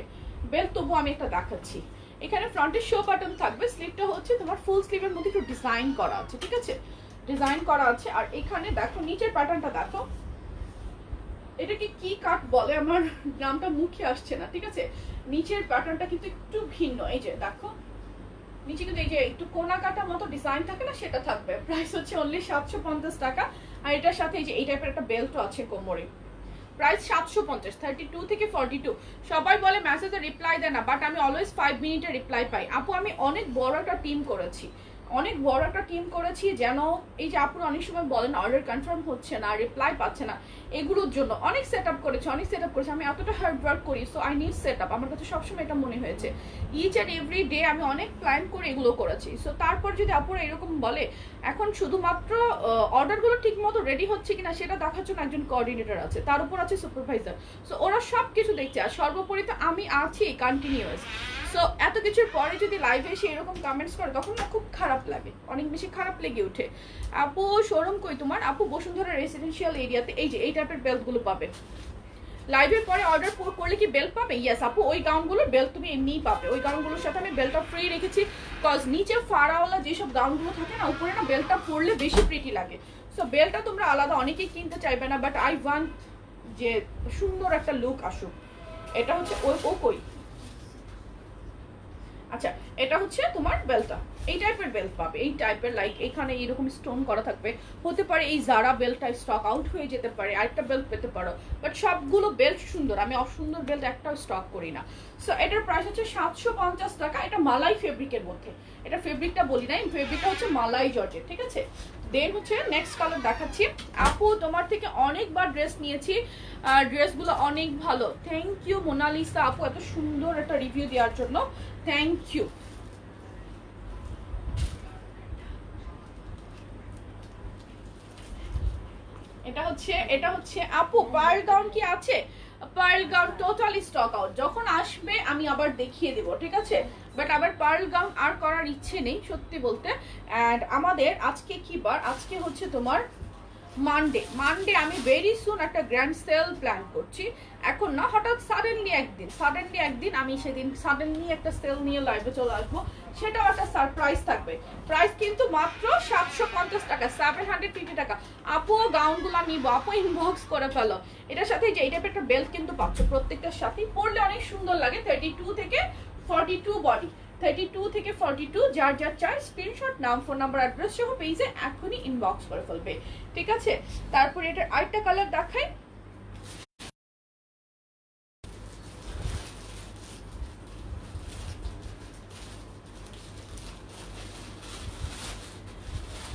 বেল্ট তবু আমি একটা দেখাচ্ছি, এখানে ফ্রন্টে শো বাটন থাকবে, স্লিভটা হচ্ছে তোমার ফুল স্লিভের মধ্যে একটু ডিজাইন করা আছে, ঠিক আছে, ডিজাইন করা আছে। আর এখানে দেখো নিচের প্যাটার্নটা দেখো, এটাকে কি কাট বলে আমার নামটা মুখে আসছে না, ঠিক আছে। নিচের প্যাটার্নটা কিন্তু একটু ভিন্ন, এই যে দেখো নিচে কিন্তু এই যে একটু কোনা কাটা মতো ডিজাইন থাকে না, সেটা থাকবে। প্রাইস হচ্ছে অনলি 750 টাকা। আর এটার সাথে এই যে এই টাইপের একটা বেল্টও আছে কোমরে, প্রাইস 750, 32 থেকে 42। সবাই বলে মেসেজে রিপ্লাই দেয় না, বাট আমি অলওয়েজ 5 মিনিটে রিপ্লাই পাই। আপু আমি অনেক বড় একটা টিম করেছি, অনেক বড় একটা টিম করেছি, যেন এই যে আপুরা অনেক সময় বলেন অর্ডার কনফার্ম হচ্ছে না, রিপ্লাই পাচ্ছে না, এগুলোর জন্য অনেক সেট আপ করেছি, আমি এতটা হার্ড ওয়ার্ক করি, so I need set up. আমার কাছে সবসময় এটা মনে হয়েছে, ইচ অ্যান্ড এভরি ডে আমি অনেক প্ল্যান করে এগুলো করেছি। সো তারপর যদি আপুরা এরকম বলে, এখন শুধুমাত্র অর্ডারগুলো ঠিক মতো রেডি হচ্ছে কিনা সেটা দেখার জন্য একজন কোঅর্ডিনেটর আছে, তার উপর আছে সুপারভাইজার, সো ওরা সব কিছু দেখছে। আর সর্বোপরি তো আমি আছি কন্টিনিউয়াস। সো এত কিছুর পরে যদি লাইভে এসে এরকম কমেন্টস করে তখন না খুব খারাপ লাগে, অনেক বেশি খারাপ লেগে ওঠে। আপু শোরুম কই তোমার? আপু বসুন্ধরা রেসিডেন্সিয়াল এরিয়াতে। এই যে এই টাইপের বেল্টগুলো পাবে, লাইভের পরে অর্ডার করলে কি বেল্ট পাবে? ইয়েস আপু, ওই গাউনগুলোর বেল্ট তুমি এমনিই পাবে, ওই গাউনগুলোর সাথে আমি বেল্টটা ফ্রি রেখেছি, কজ নিচে ফাড়াওয়ালা যেসব গাউনগুলো থাকে না, উপরে না বেল্টটা পরলে বেশি প্রিটি লাগে। সো বেল্টটা তোমরা আলাদা অনেকেই কিনতে চাইবে না, বাট আই ওয়ান্ট যে সুন্দর একটা লুক আসুক। এটা হচ্ছে ও কই, আচ্ছা এটা হচ্ছে তোমার বেল্টটা, এই টাইপের বেল্ট পাবে, এই টাইপের লাইক এখানে এইরকম স্টোন করা থাকবে। হতে পারে এই জারা বেল্টটা স্টক আউট হয়ে যেতে পারে, আরেকটা বেল্ট পেতে পারো, বাট সবগুলো বেল্ট সুন্দর, আমি অসুন্দর বেল্ট একটাও স্টক করি না। সো এটার প্রাইস হচ্ছে 750 টাকা। এটা মালাই ফেব্রিকের মধ্যে, এটা ফেব্রিকটা বলি নাই, ফেব্রিকটা হচ্ছে মালাই জর্জেট, ঠিক আছে। দেন হচ্ছে নেক্সট কালার দেখাচ্ছি। আপু তোমার থেকে অনেকবার ড্রেস নিয়েছি, ড্রেসগুলো অনেক ভালো। থ্যাংক ইউ মোনালিসা আপু এত সুন্দর একটা রিভিউ দেওয়ার জন্য, থ্যাংক ইউ। এটা হচ্ছে আপু পার্ল গাউন কি আছে? Pearl gown totally stock out, যখন আসবে আমি আবার দেখিয়ে দেবো, ঠিক আছে। বাট আবার পার্ল গাউন আর করার ইচ্ছে নেই সত্যি বলতে। অ্যান্ড আমাদের আজকে কি বার? আজকে হচ্ছে তোমার মানডে আমি ভেরি সুন একটা গ্র্যান্ড সেল প্ল্যান করছি। এখন না, হঠাৎ সাডেনলি একদিন আমি সেদিন সাডেনলি একটা সেল নিয়ে লাইভে চলে আসবো, সেটাও একটা সারপ্রাইজ থাকবে। প্রাইস কিন্তু মাত্র 750 টাকা, 750 টাকা। আপু গাউনগুলো নিবো, আপু ইনবক্স করে ফেলো। এটার সাথে যে এই টাইপের একটা বেল্ট কিন্তু পাচ্ছ, প্রত্যেকটার সাথেই পরলে অনেক সুন্দর লাগে। 32 থেকে 42 বডি, 32 থেকে 42, যার যার চাই স্ক্রিনশট, নাম ফোন নাম্বার অ্যাড্রেস সহ পেজে এখনই ইনবক্স করে ফেলবে, ঠিক আছে। তারপরে এটার আরেকটা কালার দেখাই,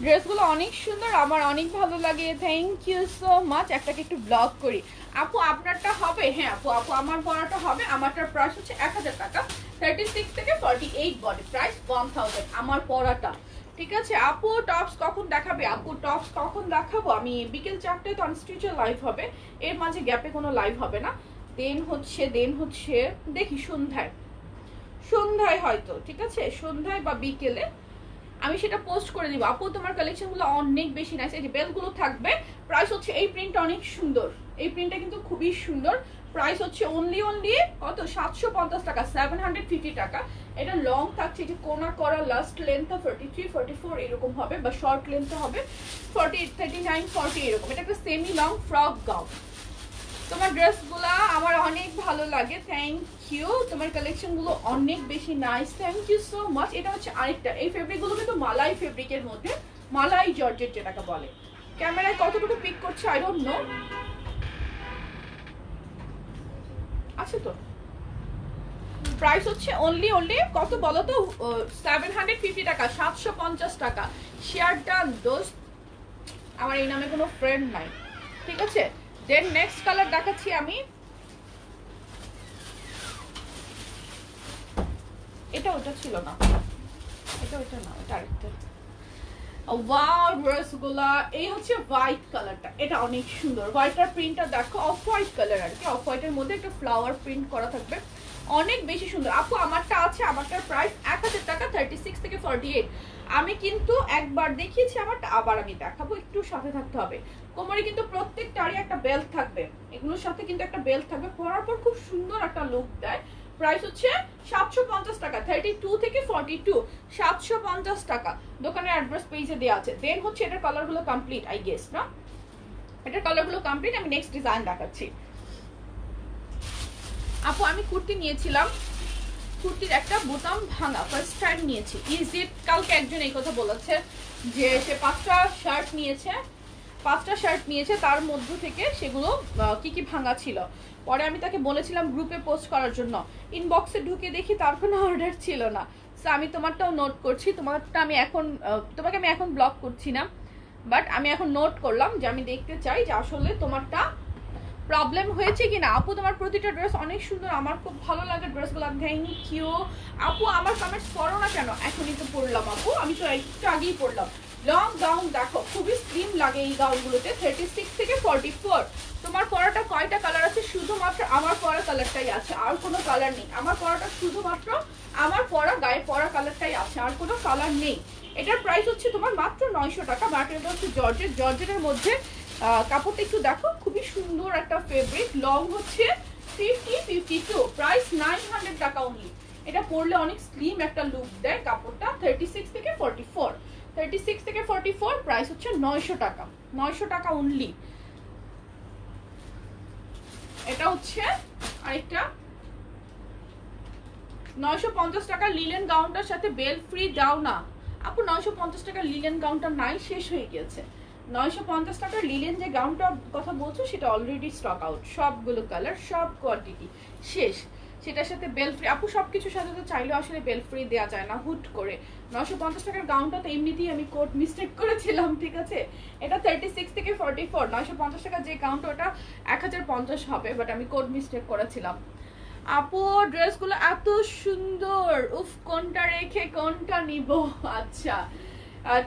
ড্রেসগুলো অনেক সুন্দর, আমার অনেক ভালো লাগে, থ্যাংক ইউ সো মাচ। একটাকে একটু ব্লগ করি। আপু আপনারটা হবে? হ্যাঁ আপু, আমার পরাটা হবে। আমারটার প্রাইস হচ্ছে 1000 টাকা, 36 থেকে 48 বডি প্রাইস 1000 আমার পরাটা, ঠিক আছে। আপু টপস কখন দেখাবে? আপু টপস কখন দেখাবো? আমি বিকেল 4টায় তো আনস্টিচের লাইভ হবে, এর মাঝে গ্যাপে কোনো লাইভ হবে না। দেন হচ্ছে দেখি সন্ধ্যায় হয়তো, ঠিক আছে, সন্ধ্যায় বা বিকেলে আমি সেটা পোস্ট করে দিব। আপু তোমার কালেকশনগুলো অনেক বেশি নাইস। এই যে বেলগুলো থাকবে, প্রাইস হচ্ছে, এই প্রিন্টটা অনেক সুন্দর, এই প্রিন্টটা কিন্তু খুবই সুন্দর। প্রাইস হচ্ছে অনলি কত, 750 টাকা, 750 টাকা। এটা লং থাকছে, যে কোনা করা, লাস্ট লেন্থ 43 44 এরকম হবে, বা শর্ট লেন্থ হবে 40 39 40 এরকম। এটা একটা সেমি লং ফ্রক গাউন। তোমার ড্রেসগুলো আমার অনেক ভালো লাগে, থ্যাংক ইউ। তোমার কালেকশনগুলো অনেক বেশি nice, thank you so much. এটা হচ্ছে আরেকটা, এই ফেব্রিকগুলো কিন্তু মালাই ফেব্রিকের মধ্যে, মালাই জর্জেট যেটাকে বলে। ক্যামেরায় কতটুকু পিক করছে আই ডোন্ট নো, আছে তো। প্রাইস হচ্ছে অনলি কত বলো তো, 750 টাকা, 750 টাকা। শেয়ার ডান দোস্ত, আমার এই নামে কোনো ফ্রেন্ড নাই, ঠিক আছে। দেন নেক্সট কালার দেখাচ্ছি আমি, এটা ওটা ছিল না, এটা ওটা না, এটা আরেকটা। ওয়াও ড্রেসগুলা, এই হচ্ছে হোয়াইট কালারটা, এটা অনেক সুন্দর। হোয়াইটটার প্রিন্টটা দেখো, অফ হোয়াইট কালার আর কি, অফ হোয়াইটের মধ্যে একটা ফ্লাওয়ার প্রিন্ট করা থাকবে, অনেক বেশি সুন্দর। আপু আমারটা আছে, আমারটার প্রাইস 1000 টাকা, 36 থেকে 48। আমি কিন্তু একবার দেখিয়েছি আমারটা, আবার আমি দেখাবো, একটু সাথে থাকতে হবে। কোমরে কিন্তু প্রত্যেকটারই একটা বেল্ট থাকবে, এগুলোর সাথে কিন্তু একটা বেল্ট থাকবে, পরার পর খুব সুন্দর একটা লুক দেয়। প্রাইস হচ্ছে 750 টাকা, 32 থেকে 42, 750 টাকা। দোকানের অ্যাড্রেস পেজে দেওয়া আছে। দেন হচ্ছে এটার কালারগুলো কমপ্লিট, আই গেস না, এটার কালারগুলো কমপ্লিট। আমি নেক্সট ডিজাইন দেখাচ্ছি। আপু আমি কুর্তি নিয়েছিলাম, কুর্তির একটা বোতাম ভাঙা, ফার্স্ট টাইম নিয়েছি। ইজ ইট, কালকে একজন এই কথা বলেছে যে সে 5টা শার্ট নিয়েছে, তার মধ্য থেকে সেগুলো কি কি ভাঙা ছিল। পরে আমি তাকে বলেছিলাম গ্রুপে পোস্ট করার জন্য, ইনবক্সে ঢুকে দেখি তার কোনো অর্ডার ছিল না। সো আমি তোমারটাও নোট করছি, তোমাকে আমি এখন ব্লক করছি না, বাট আমি এখন নোট করলাম যে আমি দেখতে চাই যে আসলে তোমারটা প্রবলেম হয়েছে কিনা। আপু তোমার প্রতিটা ড্রেস অনেক সুন্দর, আমার খুব ভালো লাগে ড্রেসগুলো, থ্যাংক ইউ। আপু আমার কমেন্টস করো না কেন? এখনই তো পড়লাম আপু, আমি তো একটু আগেই পড়লাম। লং গাউন দেখো, খুবই স্লিম লাগে এই গাউনগুলোতে, 36 থেকে 44। তোমার পরাটা কয়টা কালার আছে? শুধুমাত্র আমার পরা কালারটাই আছে, আর কোনো কালার নেই। আমার পরাটা শুধুমাত্র আমার পরা গায়ে পরা কালারটাই আছে, আর কোনো কালার নেই। এটার প্রাইস হচ্ছে তোমার মাত্র 900 টাকা। ম্যাটেরিয়ালটা হচ্ছে জর্জেটের মধ্যে। কাপড়টা একটু দেখো, খুবই সুন্দর একটা ফেব্রিক, লং হচ্ছে 52, প্রাইস 900 টাকা অনলি। এটা পরলে অনেক স্লিম একটা লুক দেয় কাপড়টা। 36 থেকে 44, 36 থেকে 44, প্রাইস হচ্ছে 900 টাকা, 900 টাকা অনলি। এটা হচ্ছে আরেকটা 950 টাকা লিলেন গাউনটার সাথে বেল ফ্রি দাও না। আপু 950 টাকার লিলেন গাউনটা নাই, শেষ হয়ে গেছে। 950 টাকার লিলেন যে গাউনটার কথা বলছো সেটা অলরেডি স্টক আউট, সবগুলো কালার, সব কোয়ান্টিটি শেষ। সেটার সাথে বেল ফ্রি, আপু সবকিছুর সাথে তো চাইলেও আসলে বেল ফ্রি দেওয়া যায় না হুট করে। 950 টাকার গাউনটা তো এমনিতেই আমি কোড মিস্টেক করেছিলাম, ঠিক আছে। এটা 36 থেকে 44, 950 টাকা যে গাউনটা ওটা 1050 হবে, বাট আমি কোড মিস্টেক করেছিলাম। আপু ড্রেসগুলো এত সুন্দর, উফ কোনটা রেখে কোনটা নিব। আচ্ছা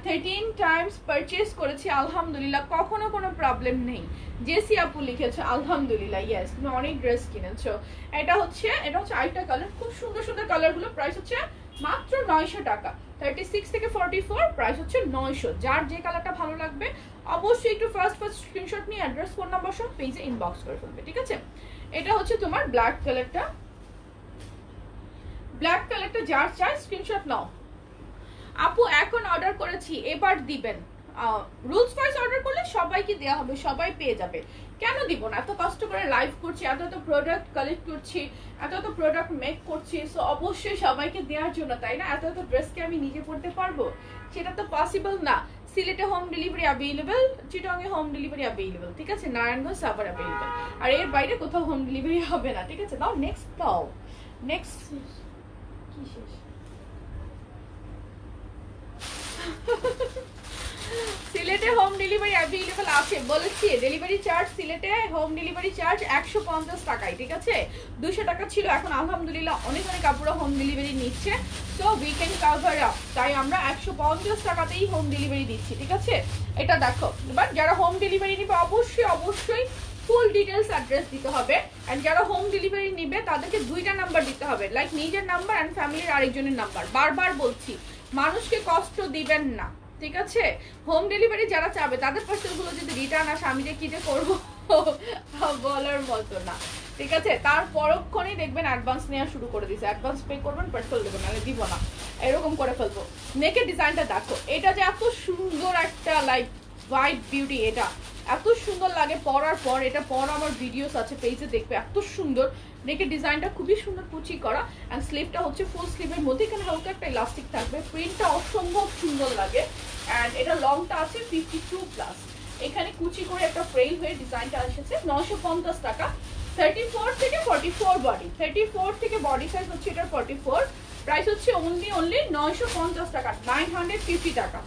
13 টাইমস পারচেজ করেছি, আলহামদুলিল্লাহ, কখনো কোনো প্রবলেম নেই। জেসি আপু লিখেছো আলহামদুলিল্লাহ, ইয়েস তুমি অনেক ড্রেস কিনেছো। এটা হচ্ছে আরেকটা কালার, খুব সুন্দর সুন্দর কালারগুলো, প্রাইস হচ্ছে মাত্র 900 টাকা। 36 থেকে 44, প্রাইস হচ্ছে 900। যার যে কালারটা ভালো লাগবে অবশ্যই একটু ফার্স্ট স্ক্রিনশট নিয়ে অ্যাড্রেস, ফোন নাম্বার সব পেজে ইনবক্স করে ফেলবে, ঠিক আছে। এটা হচ্ছে তোমার ব্ল্যাক কালারটা, যার চাই স্ক্রিনশট নাও। আপু এখন অর্ডার করেছি, এবার দিবেন। রুলস ওয়াইজ অর্ডার করলে সবাইকে দেওয়া হবে, সবাই পেয়ে যাবে। কেন দিব না? এত কষ্ট করে লাইভ করছি, এত প্রোডাক্ট কালেক্ট করছি, এত প্রোডাক্ট মেক করছি, সো অবশ্যই সবাইকে দেওয়ার জন্য, তাই না? এত ড্রেসকে আমি নিজে পড়তে পারবো? সেটা তো পসিবল না। সিলেটে হোম ডেলিভারি অ্যাভেলেবেল, চিটংয়ে হোম ডেলিভারি অ্যাভেলেবেল, ঠিক আছে, নারায়ণগঞ্জ সাভার অ্যাভেলেবেল, আর এর বাইরে কোথাও হোম ডেলিভারি হবে না, ঠিক আছে। দাও নেক্সট, দাও নেক্সট। কি শেষ? সিলেটে হোম ডেলিভারি অ্যাভেলেবল আছে বলেছি। ডেলিভারি চার্জ সিলেটে হোম ডেলিভারি চার্জ 150 টাকায়, ঠিক আছে? 200 টাকা ছিল, এখন আলহামদুলিল্লাহ অনেক অনেক আপুরা হোম ডেলিভারি নিচ্ছে। So we can cover up, তাই আমরা 150 টাকাতেই হোম ডেলিভারি দিচ্ছি, ঠিক আছে? এটা দেখো, বাট যারা হোম ডেলিভারি নিবে অবশ্যই অবশ্যই ফুল ডিটেলস অ্যাড্রেস দিতে হবে। এন্ড যারা হোম ডেলিভারি নিবে তাদেরকে 2টা নাম্বার দিতে হবে, লাইক নিজের নাম্বার এন্ড ফ্যামিলির আরেকজনের নাম্বার। বারবার বলছি, মানুষকে কষ্ট দিবেন না, ঠিক আছে? হোম ডেলিভারি যারা চাবে তাদের পার্সেলগুলো যদি রিটার্ন আসে, আমি যে কি যে করবো বলার মতো না, ঠিক আছে? তার পরক্ষণেই দেখবেন অ্যাডভান্স নেওয়া শুরু করে দিছে, অ্যাডভান্স পে করবেন, পার্সেল দেবেন, নাহলে দিব না, এরকম করে ফেলবো। নেকের ডিজাইনটা দেখো, এটা যে এত সুন্দর একটা লাইক হোয়াইট বিউটি, এটা এত সুন্দর লাগে পরার পর। এটা পর আমার ভিডিওস আছে পেজে, দেখবে এত সুন্দর। নেকের ডিজাইনটা খুবই সুন্দর কুচি করা, অ্যান্ড স্লিভটা হচ্ছে ফুল স্লিভের মধ্যে, এখানে হালকা একটা ইলাস্টিক থাকবে। প্রিন্টটা অসম্ভব সুন্দর লাগে, অ্যান্ড এটা লংটা আছে 52+। এখানে কুচি করে একটা ফ্রেম হয়ে ডিজাইনটা এসেছে। 950 টাকা, 34 থেকে 44 বডি, 34 থেকে বডি সাইজ হচ্ছে এটা 44। প্রাইস হচ্ছে অনলি 950 টাকা, 950 টাকা।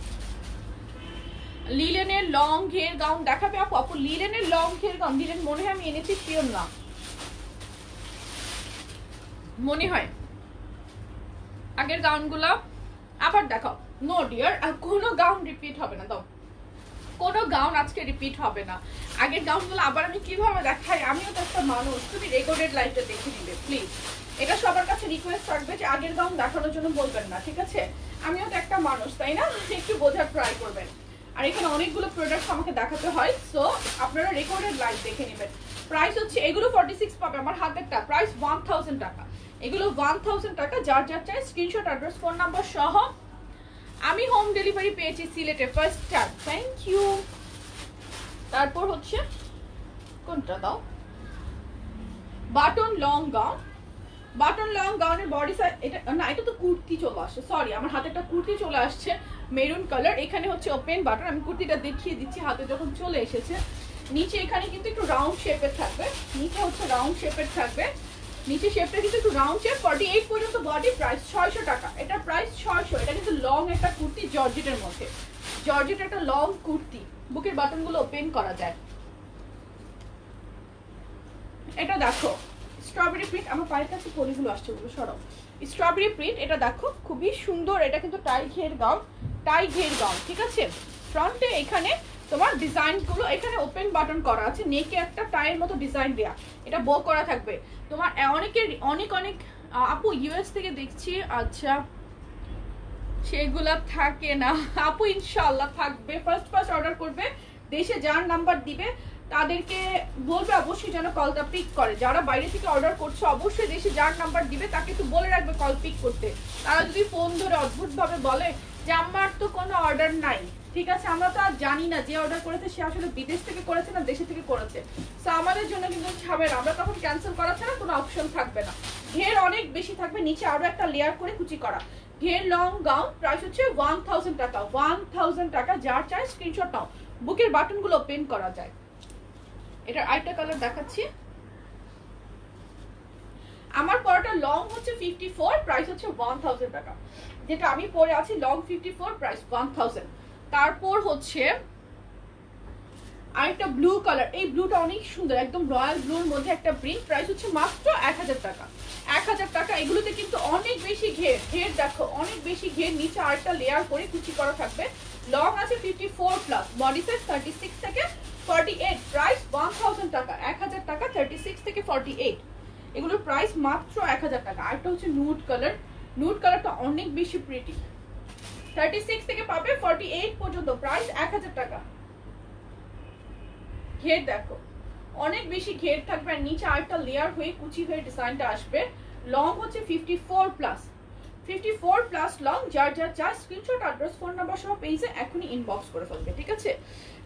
লিলেনের লং ঘের গাউন দেখাবে আপু? আপু লিলেনের লং ঘের গাউন, লিলেন মনে হয় আমি এনেছি, শিওর না, মনে হয় আগের গাউনগুলো আবার দেখাও। নো ডিয়ার, আর কোনো গাউন রিপিট হবে না, দাও, কোনো গাউন আজকে রিপিট হবে না। আগের গাউনগুলো আবার আমি কিভাবে দেখাই, আমিও তো একটা মানুষ, তুমি রেকর্ডেড লাইভটা দেখে নিবে প্লিজ। এটা সবার কাছে রিকোয়েস্ট থাকবে যে আগের গাউন দেখানোর জন্য বলবেন না, ঠিক আছে? আমিও তো একটা মানুষ, তাই না? একটু বোঝার ট্রাই করবেন। আর এখানে অনেকগুলো প্রোডাক্ট আমাকে দেখাতে হয়, সো আপনারা রেকর্ডেড লাইভ দেখে নেবেন। প্রাইস হচ্ছে এগুলো 46 পাবে, আমার হাতেরটা প্রাইস 1000 টাকা, এগুলো 1000 টাকা। যার যার চাই স্ক্রিনশট, অ্যাড্রেস, ফোন নাম্বার সহ। আমি হোম ডেলিভারি পেয়েছি সিলেটে ফার্স্ট টাইম, থ্যাংক ইউ। তারপর হচ্ছে কোনটা দাও, button long gown, button long গাউনের বডি সাইজ, এটা না, এটা তো কুর্তি চলে আসছে, সরি, আমার হাতে একটা কুর্তি চলে আসছে মেরুন কালার। এখানে হচ্ছে ওপেন বাটন, আমি কুর্তিটা দেখিয়ে দিচ্ছি হাতে যখন চলে এসেছে। নিচে এখানে কিন্তু একটু রাউন্ড শেপের থাকবে, নিচে হচ্ছে রাউন্ড শেপের থাকবে, নিচে শেপটা কিন্তু একটু রাউন্ড শেপ। 48 পর্যন্ত বডি, প্রাইস 600 টাকা, এটা প্রাইস 600। এটা কিন্তু লং একটা কুর্তি, জর্জেটের মধ্যে, জর্জেট একটা লং কুর্তি, বুকের বাটনগুলো ওপেন করা যায়। এটা দেখো স্ট্রবেরি প্রিন্ট, আমার পায়ের কাছে পলিগুলো আসছে, ওগুলো সরাও। স্ট্রবেরি প্রিন্ট, এটা দেখো খুবই সুন্দর। এটা কিন্তু টাই ঘের গাউন, টাই ঘের গাউন, ঠিক আছে? ফ্রন্টে এখানে তোমার ডিজাইনগুলো, এখানে ওপেন বাটন করা আছে, নেকে একটা টাইয়ের মতো ডিজাইন দেয়া, এটা বো করা থাকবে। তোমার অনেকের অনেক অনেক আপু ইউএস থেকে দেখছি, আচ্ছা সেগুলা থাকে না আপু, ইনশাআল্লাহ থাকবে। ফার্স্ট অর্ডার করবে, দেশে যার নাম্বার দিবে তাদেরকে বলবে অবশ্যই যেন কলটা পিক করে। যারা বাইরে থেকে অর্ডার করছে অবশ্যই দেশে যার নাম্বার দিবে তাকে একটু বলে রাখবে কল পিক করতে। তারা যদি ফোন ধরে অদ্ভুতভাবে বলে যে আমার তো কোনো অর্ডার নাই, ঠিক আছে, আমরা তো আর জানি না যে অর্ডার করেছে সে আসলে বিদেশ থেকে করেছে না দেশে থেকে করেছে, তো আমাদের জন্য কিন্তু ঝামেলা, আমরা তখন ক্যান্সেল করা ছাড়া কোনো অপশন থাকবে না। ঘের অনেক বেশি থাকবে, নিচে আরো একটা লেয়ার করে কুচি করা। ঘের লং গাউন, প্রাইস হচ্ছে 1000 টাকা, 1000 টাকা। যার চাই স্ক্রিনশট নাও, বুকের বাটনগুলো ওপেন করা যায়। এটার আরেকটা কালার দেখাচ্ছি, আমার পরাটা লং হচ্ছে 54, প্রাইস হচ্ছে 1000 টাকা। যেটা আমি পরে আছি লং 54, প্রাইস 1000। তারপর হচ্ছে আরেকটা ব্লু কালার, এই ব্লুটা অনেক সুন্দর, একদম রয়্যাল ব্লুর মধ্যে একটা প্রিন্ট, প্রাইস হচ্ছে মাত্র 1000 টাকা, 1000 টাকা। এগুলোতে কিন্তু অনেক বেশি ঘের, ঘের দেখো অনেক বেশি ঘের, নিচে আরেকটা লেয়ার করে কুচি করা থাকবে। লং আছে 54+, বডি সাইজ 36 থেকে 48, প্রাইস 1000 টাকা, 1000 টাকা, 36 থেকে 48। এগুলোর প্রাইস মাত্র 1000 টাকা। আরেকটা হচ্ছে নুড কালার, নুড কালারটা অনেক বেশি প্রিটি, 36 থেকে পাবে 48 পর্যন্ত, প্রাইস 1000 টাকা। ঘের দেখো অনেক বেশি ঘের থাকবে, আর নিচে আরেকটা লেয়ার হয়ে কুচি হয়ে ডিজাইনটা আসবে। লং হচ্ছে 54+, 54+ লং। যার যার চাই স্ক্রিনশট, অ্যাড্রেস, ফোন নাম্বার সহ পেজে এখনই ইনবক্স করে ফেলবে, ঠিক আছে?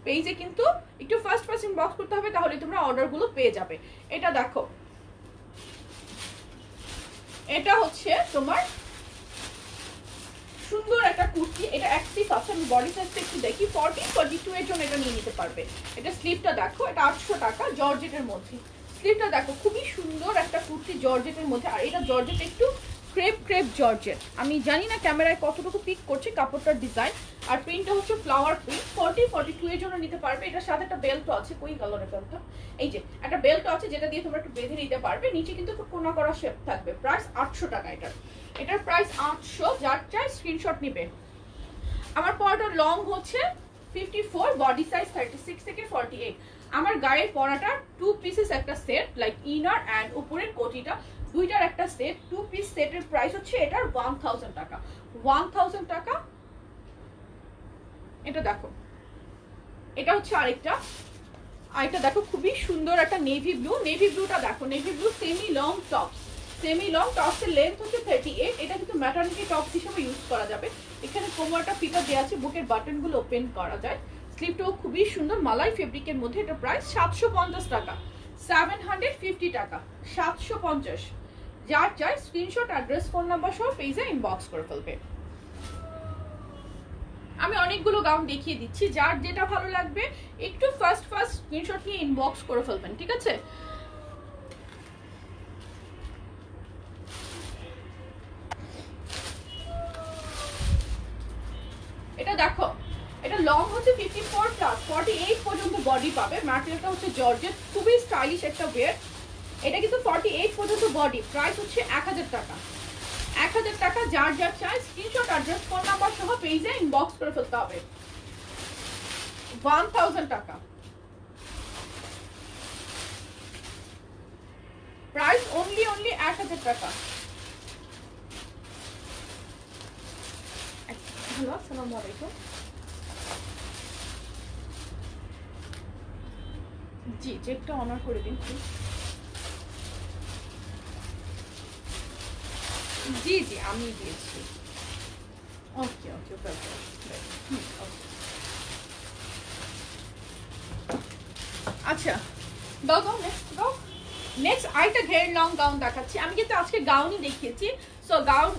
পেজে কিন্তু একটু ফার্স্ট ইনবক্স করতে হবে, তাহলে তোমরা অর্ডারগুলো পেয়ে যাবে। এটা দেখো, এটা হচ্ছে তোমার সুন্দর একটা কুর্তি, এটা এক পিস আছে, আমি বডি সাইজটা একটু দেখি, 40-42 এর জন্য এটা নিয়ে নিতে পারবে। এটা স্লিভটা দেখো, এটা 800 টাকা, জর্জেটের মধ্যে। স্লিভটা দেখো খুবই সুন্দর একটা কুর্তি জর্জেটের মধ্যে, আর এটা জর্জেট একটু ক্রেপ ক্রেপ জর্জেট। আমি জানি না ক্যামেরায় কতটুকু পিক করছে কাপড়টার ডিজাইন। আর প্রিন্টটা হচ্ছে ফ্লাওয়ার প্রিন্ট। 40-42 এর জন্য নিতে পারবে। এটার সাথে একটা বেল্টও আছে। কই কালারের বেল্টটা? এই যে একটা বেল্টও আছে যেটা দিয়ে তোমরা একটু বেঁধে নিতে পারবে। নিচে কিন্তু একটু কোনা করা শেপ থাকবে। প্রাইস 800 টাকা এটার। এটার প্রাইস 800। যার চাই স্ক্রিনশট নিবে। আমার পরাটার লং হচ্ছে 54, বডি সাইজ 36 থেকে 48। আমার গায়ের পরাটা 2 পিসেস একটা সেট, লাইক ইনার অ্যান্ড উপরের কোটিটা দুইটার একটা সেট। 2 পিস সেটের প্রাইস হচ্ছে এটার 1000 টাকা। 1000 টাকা। এটা দেখো, এটা হচ্ছে আরেকটা দেখো খুবই সুন্দর একটা নেভি ব্লু। নেভি ব্লুটা দেখো, navy blue semi long tops. Semi long টপসের লেন্থ হচ্ছে 38। এটা কিন্তু ম্যাটারনিটি টপস হিসেবে ইউজ করা যাবে। এখানে কোমরটা ফিতা দেওয়া আছে, বুকের বাটনগুলো ওপেন করা যায়। স্লিপটাও খুবই সুন্দর মালাই ফেব্রিকের মধ্যে। এটা প্রাইস 750 টাকা। 750 টাকা, 750। যার চাই স্ক্রিনশট, অ্যাড্রেস, ফোন নাম্বার সহ পেজে ইনবক্স করে ফেলবে। আমি অনেকগুলো গাউন দেখিয়ে দিচ্ছি, যার যেটা ভালো লাগবে একটু ফার্স্ট স্ক্রিনশট নিয়ে ইনবক্স করে ফেলবেন, ঠিক আছে? এটা দেখো, এটা লং হচ্ছে 54 প্লাস 48 পর্যন্ত বডি পাবে। ম্যাটেরিয়ালটা হচ্ছে জর্জেট, খুবই স্টাইলিশ একটা ওয়্যার। এটা কিন্তু 48 পর্যন্ত বডি। প্রাইস হচ্ছে 1000 টাকা। 1000 টাকা। যার যার চাই স্ক্রিনশট, অ্যাড্রেস, ফোন নাম্বার সহ পেজে ইনবক্স করে ফেলতে হবে। 1000 টাকা প্রাইস। অনলি 1000 টাকা। হ্যালো, আসসালামু আলাইকুম। জি, চেকটা অনার করে দিন প্লিজ। জি জি, আমি দিয়েছি। ওকে ওকে, আচ্ছা দাও দাও, নেক্সট দাও। নেক্সট আরেকটা ঘের লং গাউন দেখাচ্ছি। আমি কিন্তু আজকে গাউনই দেখিয়েছি। সো গাউন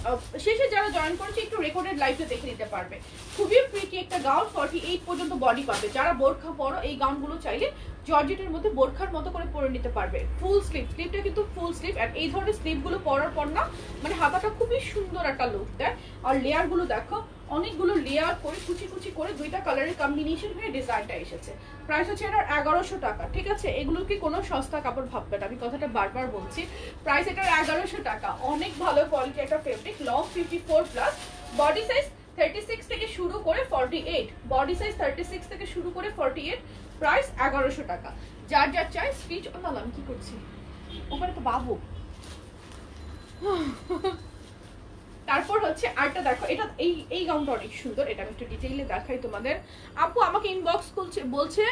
শেষে যারা জয়েন করেছে একটু রেকর্ডেড লাইভে দেখে নিতে পারবে। খুবই প্রিটি একটা গাউন, 48 পর্যন্ত বডি পাবে। যারা বোরখা পরো এই গাউনগুলো চাইলে জর্জেটের মধ্যে বোরখার মতো করে পরে নিতে পারবে। ফুল স্লিভ, স্লিভটা কিন্তু ফুল স্লিভ। আর এই ধরনের স্লিভগুলো পরার পর না মানে হাতাটা খুবই সুন্দর একটা লুক দেয়। আর লেয়ারগুলো দেখো, অনেকগুলো লেয়ার করে কুচি কুচি করে দুইটা কালারের কম্বিনেশন হয়ে ডিজাইনটা এসেছে। প্রাইস হচ্ছে এটার 1100 টাকা, ঠিক আছে? এগুলো কি কোনো সস্তা কাপড় ভাববেন, আমি কথাটা বারবার বলছি। প্রাইস এটার 1100 টাকা। অনেক ভালো কোয়ালিটি একটা fabric, long 54 plus, body size 36 থেকে শুরু করে 48। বডি সাইজ 36 থেকে শুরু করে 48। প্রাইস 1100 টাকা। যার যার চাই স্পিচ ওনালাম। কি করছি ওপরে তো বাবু। তারপর হচ্ছে আরেকটা দেখো, এটা এই গাউনটা অনেক সুন্দর। এটা আমি একটু ডিটেইলে দেখাই তোমাদের। আপু আমাকে ইনবক্স বলছে,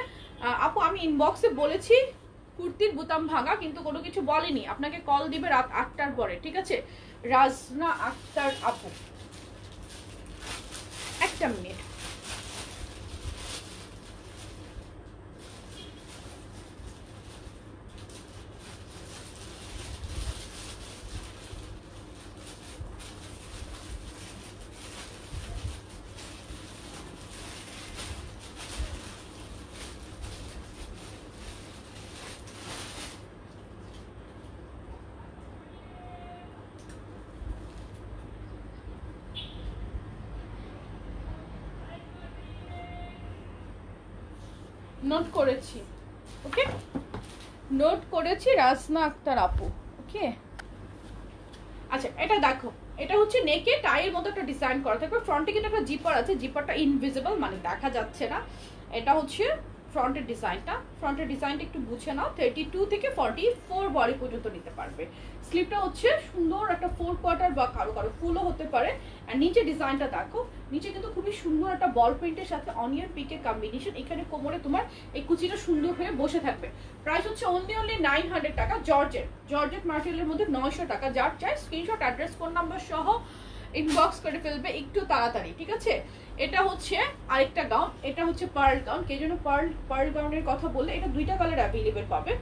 আপু আমি ইনবক্সে বলেছি কুর্তির বোতাম ভাঙা, কিন্তু কোনো কিছু বলেনি। আপনাকে কল দিবে রাত 8টার পরে, ঠিক আছে? রাজনা আক্তার আপু, একটা মিনিট। নোট করেছি, ওকে, নোট করেছি। রাজনা আক্তার আপু, ওকে। আচ্ছা এটা দেখো, এটা হচ্ছে নেকে টাইয়ের মতো একটা ডিজাইন করা থাকবে। ফ্রন্টে কিন্তু একটা জিপার আছে, জিপারটা ইনভিজিবল মানে দেখা যাচ্ছে না। এটা হচ্ছে ফ্রন্টের ডিজাইনটা। ফ্রন্টের ডিজাইনটা একটু বুঝে নাও। 32 থেকে 44 বডি পর্যন্ত নিতে পারবে। স্লিপটা হচ্ছে সুন্দর একটা 4 কোয়ার্টার বা কারো কারো ফুলও হতে পারে। আর নিচে ডিজাইনটা দেখো, নিচে কিন্তু খুবই সুন্দর একটা বল প্রিন্টের সাথে অনিয়ন পিকের কম্বিনেশন। এখানে কোমরে তোমার এই কুচিটা সুন্দর হয়ে বসে থাকবে। প্রাইস হচ্ছে অনলি 900 টাকা। জর্জেট ম্যাটেরিয়ালের মধ্যে 900 টাকা। যার চাই স্ক্রিনশট, অ্যাড্রেস, ফোন নাম্বার সহ ইনবক্স করে ফেলবে একটু তাড়াতাড়ি, ঠিক আছে? এটা হচ্ছে আরেকটা গাউন। এটা হচ্ছে পার্ল গাউন। কে যেন পার্ল গাউনের কথা বললে, এটা দুইটা কালার অ্যাভেলেবেল পাবে।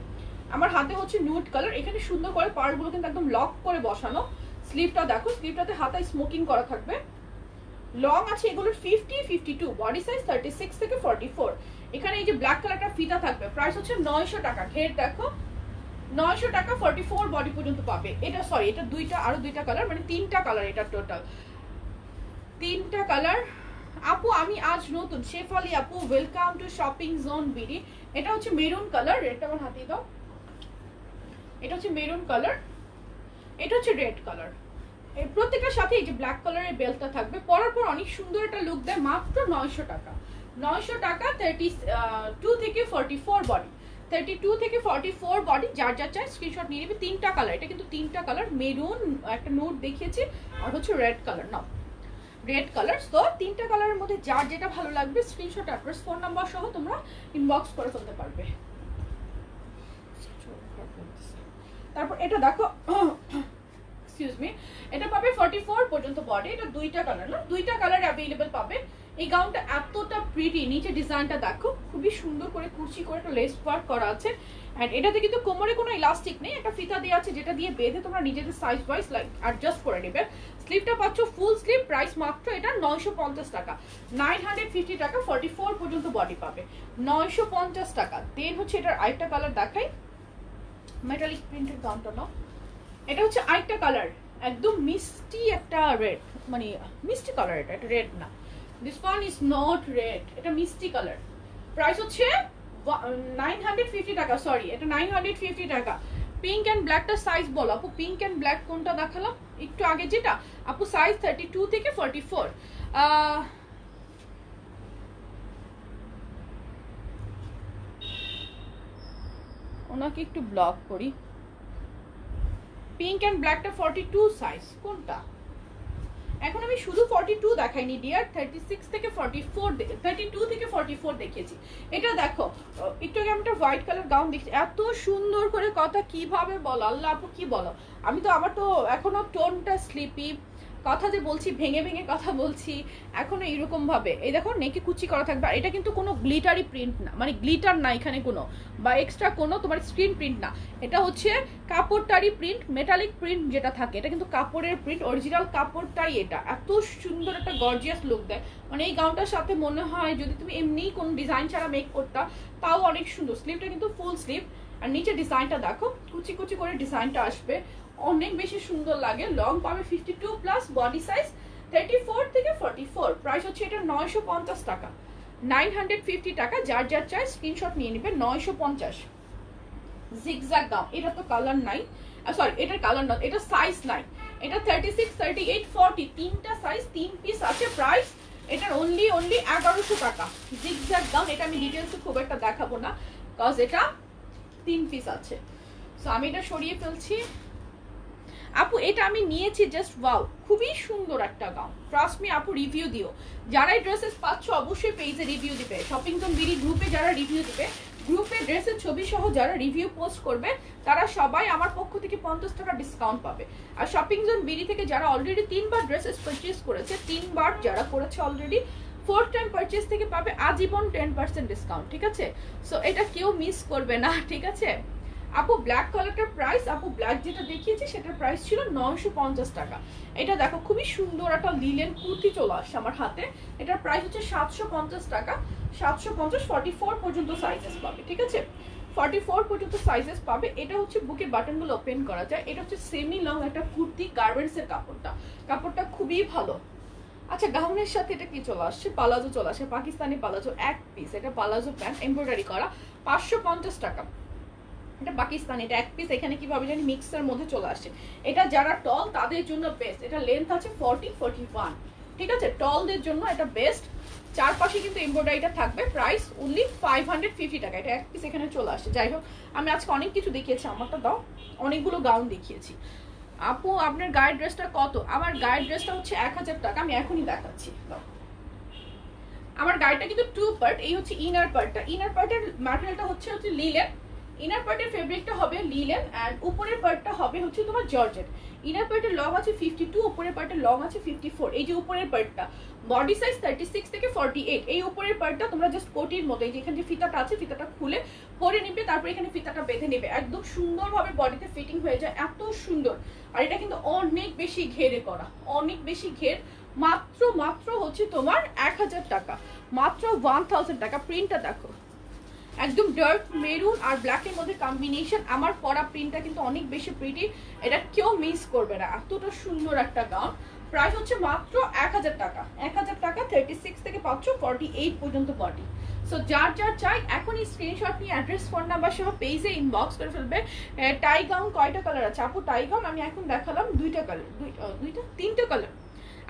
আমার হাতে হচ্ছে নুড কালার। এখানে সুন্দর করে পার্লগুলো কিন্তু একদম লক করে বসানো। স্লিভটা দেখো, স্লিভটাতে হাতায় স্মোকিং করা থাকবে। লং আছে এগুলোর 50, 52, বডি সাইজ 36 থেকে 44। এখানে এই যে ব্ল্যাক কালারটা ফিতা থাকবে। প্রাইস হচ্ছে 900 টাকা। ঘের দেখো, 900 টাকা 44 বডি পর্যন্ত পাবে। এটা সরি, এটা দুইটা, আরো দুইটা কালার, মানে তিনটা কালার, এটা টোটাল তিনটা কালার। আপু আমি আজ নতুন, শেফালি আপু welcome to shopping zone BD. এটা হচ্ছে মেরুন কালার, রেডটা আমার হাতে দাও। এটা হচ্ছে মেরুন কালার, এটা হচ্ছে রেড কালার। এই প্রত্যেকটার সাথে এই যে ব্ল্যাক কালারের বেল্টটা থাকবে, পরার পর অনেক সুন্দর একটা লুক দেয়। মাত্র 900 টাকা, 900 টাকা। 32 থেকে 44 বডি, 32 থেকে 44 বডি। যার যার চাই স্ক্রিনশট নিয়ে নেবে। তিনটা কালার, এটা কিন্তু তিনটা কালার, মেরুন, একটা নোট দেখিয়েছি, আর হচ্ছে রেড কালার। নাও রেড কালার। তো তিনটা কালারের মধ্যে যার যেটা ভালো লাগবে স্ক্রিনশট, অ্যাড্রেস, ফোন নাম্বার সহ তোমরা ইনবক্স করে ফেলতে পারবে। তারপর এটা দেখো, এক্সকিউজ মি, এটা পাবে 44 পর্যন্ত বডি। এটা দুইটা কালার না, দুইটা কালার অ্যাভেলেবল পাবে। এই গাউনটা এতটা প্রিটি, নিচে ডিজাইনটা দেখো খুবই সুন্দর করে কুচি করে একটা লেস ওয়ার্ক করা আছে। এন্ড এটাতে কিন্তু কোমরে কোনো ইলাস্টিক নেই, একটা ফিতা দেওয়া আছে যেটা দিয়ে বেঁধে তোমরা নিজেদের সাইজ ওয়াইজ লাইক অ্যাডজাস্ট করে নেবে। স্লিভটা পাচ্ছ ফুল স্লিভ, প্রাইস মাত্র এটা 950 টাকা, 950 টাকা। 44 পর্যন্ত বডি পাবে, 950 টাকা। দেন হচ্ছে এটার আরেকটা কালার দেখাই, মেটালিক প্রিন্টের গাউনটা নাও। এটা হচ্ছে আরেকটা কালার, একদম মিষ্টি একটা রেড, মানে মিষ্টি কালার, এটা রেড না, this one is not red, এটা মিষ্টি কালার। প্রাইস হচ্ছে 950 টাকা, সরি এটা 950 টাকা। পিঙ্ক অ্যান্ড ব্ল্যাকটা সাইজ বলো আপু, পিঙ্ক অ্যান্ড ব্ল্যাক কোনটা দেখালাম একটু আগে যেটা আপু, সাইজ 32 থেকে 44। ওনাকে একটু ব্লক করি। পিঙ্ক অ্যান্ড ব্ল্যাকটা 42 সাইজ কোনটা? এখন আমি শুধু 42 দেখাইনি ডিয়ার, 36 থেকে 44, 32 থেকে 44 দেখিয়েছি। এটা দেখো একটু আগে আমি একটা হোয়াইট কালার গাউন দেখছি, এত সুন্দর করে কথা কিভাবে বলো আল্লাহ আপু, কি বলো? আমি তো, আমার তো এখনো টোনটা স্লিপি, কথা যে বলছি ভেঙে ভেঙে কথা বলছি এখনো এরকম ভাবে। এই দেখো নেকে কুচি করা থাকবে, আর এটা কিন্তু কোনো গ্লিটারি প্রিন্ট না, মানে গ্লিটার না এখানে কোনো, বা এক্সট্রা কোনো তোমার স্ক্রিন প্রিন্ট না। এটা হচ্ছে কাপড়টারি প্রিন্ট, মেটালিক প্রিন্ট যেটা থাকে, এটা কিন্তু কাপড়ের প্রিন্ট, অরিজিনাল কাপড়টাই। এটা এত সুন্দর একটা গর্জিয়াস লুক দেয়, মানে এই গাউনটার সাথে মনে হয় যদি তুমি এমনি কোনো ডিজাইন ছাড়া মেক করতা তাও অনেক সুন্দর। স্লিভটা কিন্তু ফুল স্লিভ, আর নিচে ডিজাইনটা দেখো কুচি কুচি করে ডিজাইনটা আসবে, অনেক বেশি সুন্দর লাগে। লং পাবে 52 প্লাস, বডি সাইজ 34 থেকে 44। প্রাইস হচ্ছে এটা 950 টাকা, 950 টাকা। যার যার চাই স্ক্রিনশট নিয়ে নেবে। 950 জিগজ্যাগ গাউন, এটা তো কালার নাই, সরি এটার কালার না, এটা সাইজ নাই। এটা 36, 38, 40 তিনটা সাইজ, 3 পিস আছে। প্রাইস এটার অনলি 1100 টাকা। জিগজ্যাগ গাউন, এটা আমি ডিটেইলসে খুব একটা দেখাবো না কজ এটা 3 পিস আছে। সো আমি এটা সরিয়ে ফেলছি। আপু এটা আমি নিয়েছি, জাস্ট ওয়াও, খুবই সুন্দর একটা গাউন। ট্রাস্ট মি আপু, রিভিউ দিও। যারা এই ড্রেসেস পাচ্ছ অবশ্যই পেজে রিভিউ দিবে, শপিং জোন বিডি গ্রুপে যারা রিভিউ দিবে, গ্রুপে ড্রেসের ছবি সহ যারা রিভিউ পোস্ট করবে তারা সবাই আমার পক্ষ থেকে 50 টাকা ডিসকাউন্ট পাবে। আর শপিং জোন বিডি থেকে যারা অলরেডি 3বার ড্রেসেস পারচেজ করেছে, 3বার যারা করেছে অলরেডি, 4th টাইম পারচেজ থেকে পাবে আজীবন 10% ডিসকাউন্ট, ঠিক আছে? সো এটা কেউ মিস করবে না, ঠিক আছে? আপু ব্ল্যাক কালারটার প্রাইস, আপু ব্ল্যাক যেটা দেখিয়েছি সেটার প্রাইস ছিল 950 টাকা। এটা দেখো খুবই সুন্দর একটা লিলেন কুর্তি চলে আসছে আমার হাতে, এটার প্রাইস হচ্ছে 750 টাকা, 750। 44 পর্যন্ত সাইজেস পাবে, ঠিক আছে? 44 পর্যন্ত সাইজেস পাবে। এটা হচ্ছে বুকের বাটনগুলো ওপেন করা যায়। এটা হচ্ছে সেমি লং একটা কুর্তি, গার্মেন্টসের কাপড়টা খুবই ভালো। আচ্ছা গাউনের সাথে এটা কি চলে আসছে? পালাজো চলে আসে, পাকিস্তানি পালাজো এক পিস। এটা পালাজো প্যান্ট এমব্রয়ডারি করা, 550 টাকা। এটা পাকিস্তানি, এটা এক পিস। এখানে কিভাবে জানি মিক্সের মধ্যে চলে আসে। এটা যারা টল তাদের জন্য বেস্ট। এটা লেন্থ আছে 40, 41, ঠিক আছে? টলদের জন্য এটা বেস্ট। চারপাশে কিন্তু এমব্রয়ডারিটা থাকবে। প্রাইস অনলি 550 টাকা। এটা এক পিস এখানে চলে আসে। যাই হোক আমি আজকে অনেক কিছু দেখিয়েছি, আমারটা দাও, অনেকগুলো গাউন দেখিয়েছি। আপু আপনার গায়ের ড্রেসটা কত? আমার গায়ের ড্রেসটা হচ্ছে 1000 টাকা, আমি এখনই দেখাচ্ছি। দাও, আমার গায়েরটা কিন্তু 2 পার্ট। এই হচ্ছে ইনার পার্টটা, ইনার পার্টের ম্যাটেরিয়ালটা হচ্ছে লিলেন, ইনার পার্টের ফেব্রিকটা হবে লিলেন, এন্ড উপরের পার্টটা হবে হচ্ছে তোমার জর্জেট। ইনার পার্টের লং আছে 52, উপরের পার্টের লং আছে 54। এই যে উপরের পার্টটা, বডি সাইজ 36 থেকে 48। এই উপরের পার্টটা তোমরা জাস্ট কোটির মতো, এই যে এখানে যে ফিতাটা আছে ফিতাটা খুলে পরে নিবে, তারপর এখানে ফিতাটা বেঁধে নেবে, একদম সুন্দরভাবে বডিতে ফিটিং হয়ে যায়, এত সুন্দর। আর এটা কিন্তু অনেক বেশি ঘেরে করা, অনেক বেশি ঘের। মাত্র হচ্ছে তোমার 1000 টাকা, মাত্র 1000 টাকা। প্রিন্টটা দেখো, একদম ডার্ক মেরুন আর ব্ল্যাকের মধ্যে কম্বিনেশন। আমার পরা প্রিন্টটা কিন্তু অনেক বেশি প্রিটি, এটা কেউ মিস করবে না, এতটা সুন্দর একটা গাউন। প্রাইস হচ্ছে মাত্র 1000 টাকা। 1000 টাকা 36 থেকে পাচ্ছ 48 পর্যন্ত বডি। সো যার যার চাই এখনই স্ক্রিনশট নিয়ে অ্যাড্রেস ফোন নাম্বার সহ পেজে ইনবক্স করে ফেলবে। টাই গাউন কয়টা কালার আছে আপু? টাই গাউন আমি এখন দেখালাম দুইটা কালার, তিনটা কালার,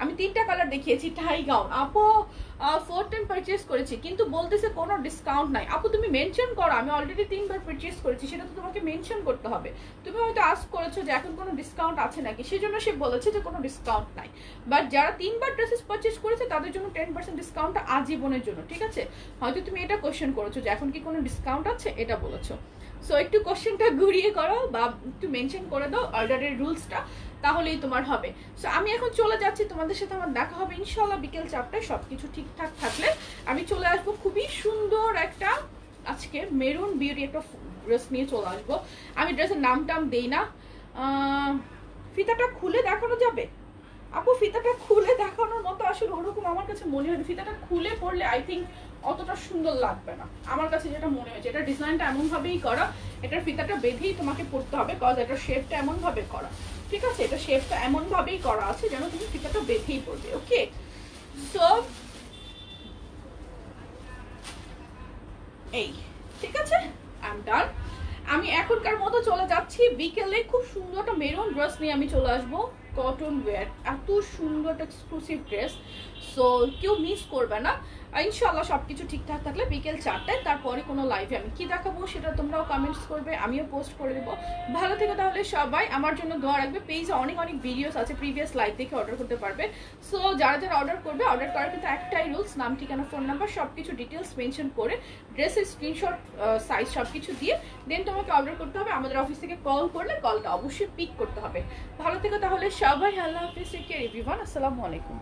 আমি তিনটা কালার দেখিয়েছি টাই গাউন। আপু 410 পারচেস করেছি কিন্তু বলতেছে কোনো ডিসকাউন্ট নাই। আপু তুমি মেনশন করো, আমি অলরেডি 3বার পারচেস করেছি, সেটা তো তোমাকে মেনশন করতে হবে। তুমি হয়তো আস্ক করেছো যে এখন কোনো ডিসকাউন্ট আছে নাকি, সেজন্য সে বলেছে যে কোনো ডিসকাউন্ট নাই। বাট যারা 3বার ড্রেসেস পারচেস করেছে তাদের জন্য 10% ডিসকাউন্টটা আজীবনের জন্য, ঠিক আছে? হয়তো তুমি এটা কোশ্চেন করেছো যে এখন কি কোনো ডিসকাউন্ট আছে, এটা বলেছো। সো একটু কোশ্চেনটা ঘুরিয়ে করো বা একটু মেনশন করে দাও অর্ডারের রুলসটা, তাহলেই তোমার হবে। সো আমি এখন চলে যাচ্ছি, তোমাদের সাথে আমার দেখা হবে ইনশাল্লাহ বিকেল 4টায়। সবকিছু ঠিকঠাক থাকলে আমি চলে আসবো খুবই সুন্দর একটা, আজকে মেরুন বিউটি একটা ড্রেস নিয়ে চলে আসবো। আমি ড্রেসের নাম টাম দেই না। ফিতাটা খুলে দেখানো যাবে আপু? ফিতাটা খুলে দেখানোর মতো আসলে ওরকম আমার কাছে মনে হয়, ফিতাটা খুলে পড়লে আই থিঙ্ক অতটা সুন্দর লাগবে না আমার কাছে, যেটা মনে হয়েছে। এটা ডিজাইনটা এমনভাবেই করা, এটার ফিতাটা বেঁধেই তোমাকে পড়তে হবে, কজ এটার শেপটা এমনভাবে করা, ঠিক আছে? এটা শেপটা এমনভাবেই করা আছে যেন তুমি ফিতাটা বেঁধেই পড়বে। ওকে, সো এই ঠিক আছে, আই এম ডান। আমি এখনকার মতো চলে যাচ্ছি, বিকেলে খুব সুন্দর একটা মেরুন ড্রেস নিয়ে আমি চলে আসবো, কটন ওয়্যার, এত সুন্দর একটা এক্সক্লুসিভ ড্রেস। সো কেউ মিস করবে না ইনশাল্লাহ। সবকিছু ঠিকঠাক থাকলে বিকেল 4টায়, তারপরে কোনো লাইভে আমি কি দেখাবো সেটা তোমরাও কমেন্টস করবে, আমিও পোস্ট করে দেবো। ভালো থেকে তাহলে সবাই, আমার জন্য দোয়া রাখবে। পেজে অনেক অনেক ভিডিওস আছে, প্রিভিয়াস লাইভ দেখে অর্ডার করতে পারবে। সো যারা যারা অর্ডার করবে, অর্ডার করার কিন্তু একটাই রুলস, নাম ঠিকানা ফোন নাম্বার সবকিছু ডিটেলস মেনশন করে ড্রেসের স্ক্রিনশট সাইজ সবকিছু দিয়ে দেন তোমাকে অর্ডার করতে হবে। আমাদের অফিস থেকে কল করলে কলটা অবশ্যই পিক করতে হবে। ভালো থেকে তাহলে সবাই, আল্লাহ হাফিজ, টেক কেয়ার এভরিওয়ান, আসসালামু আলাইকুম।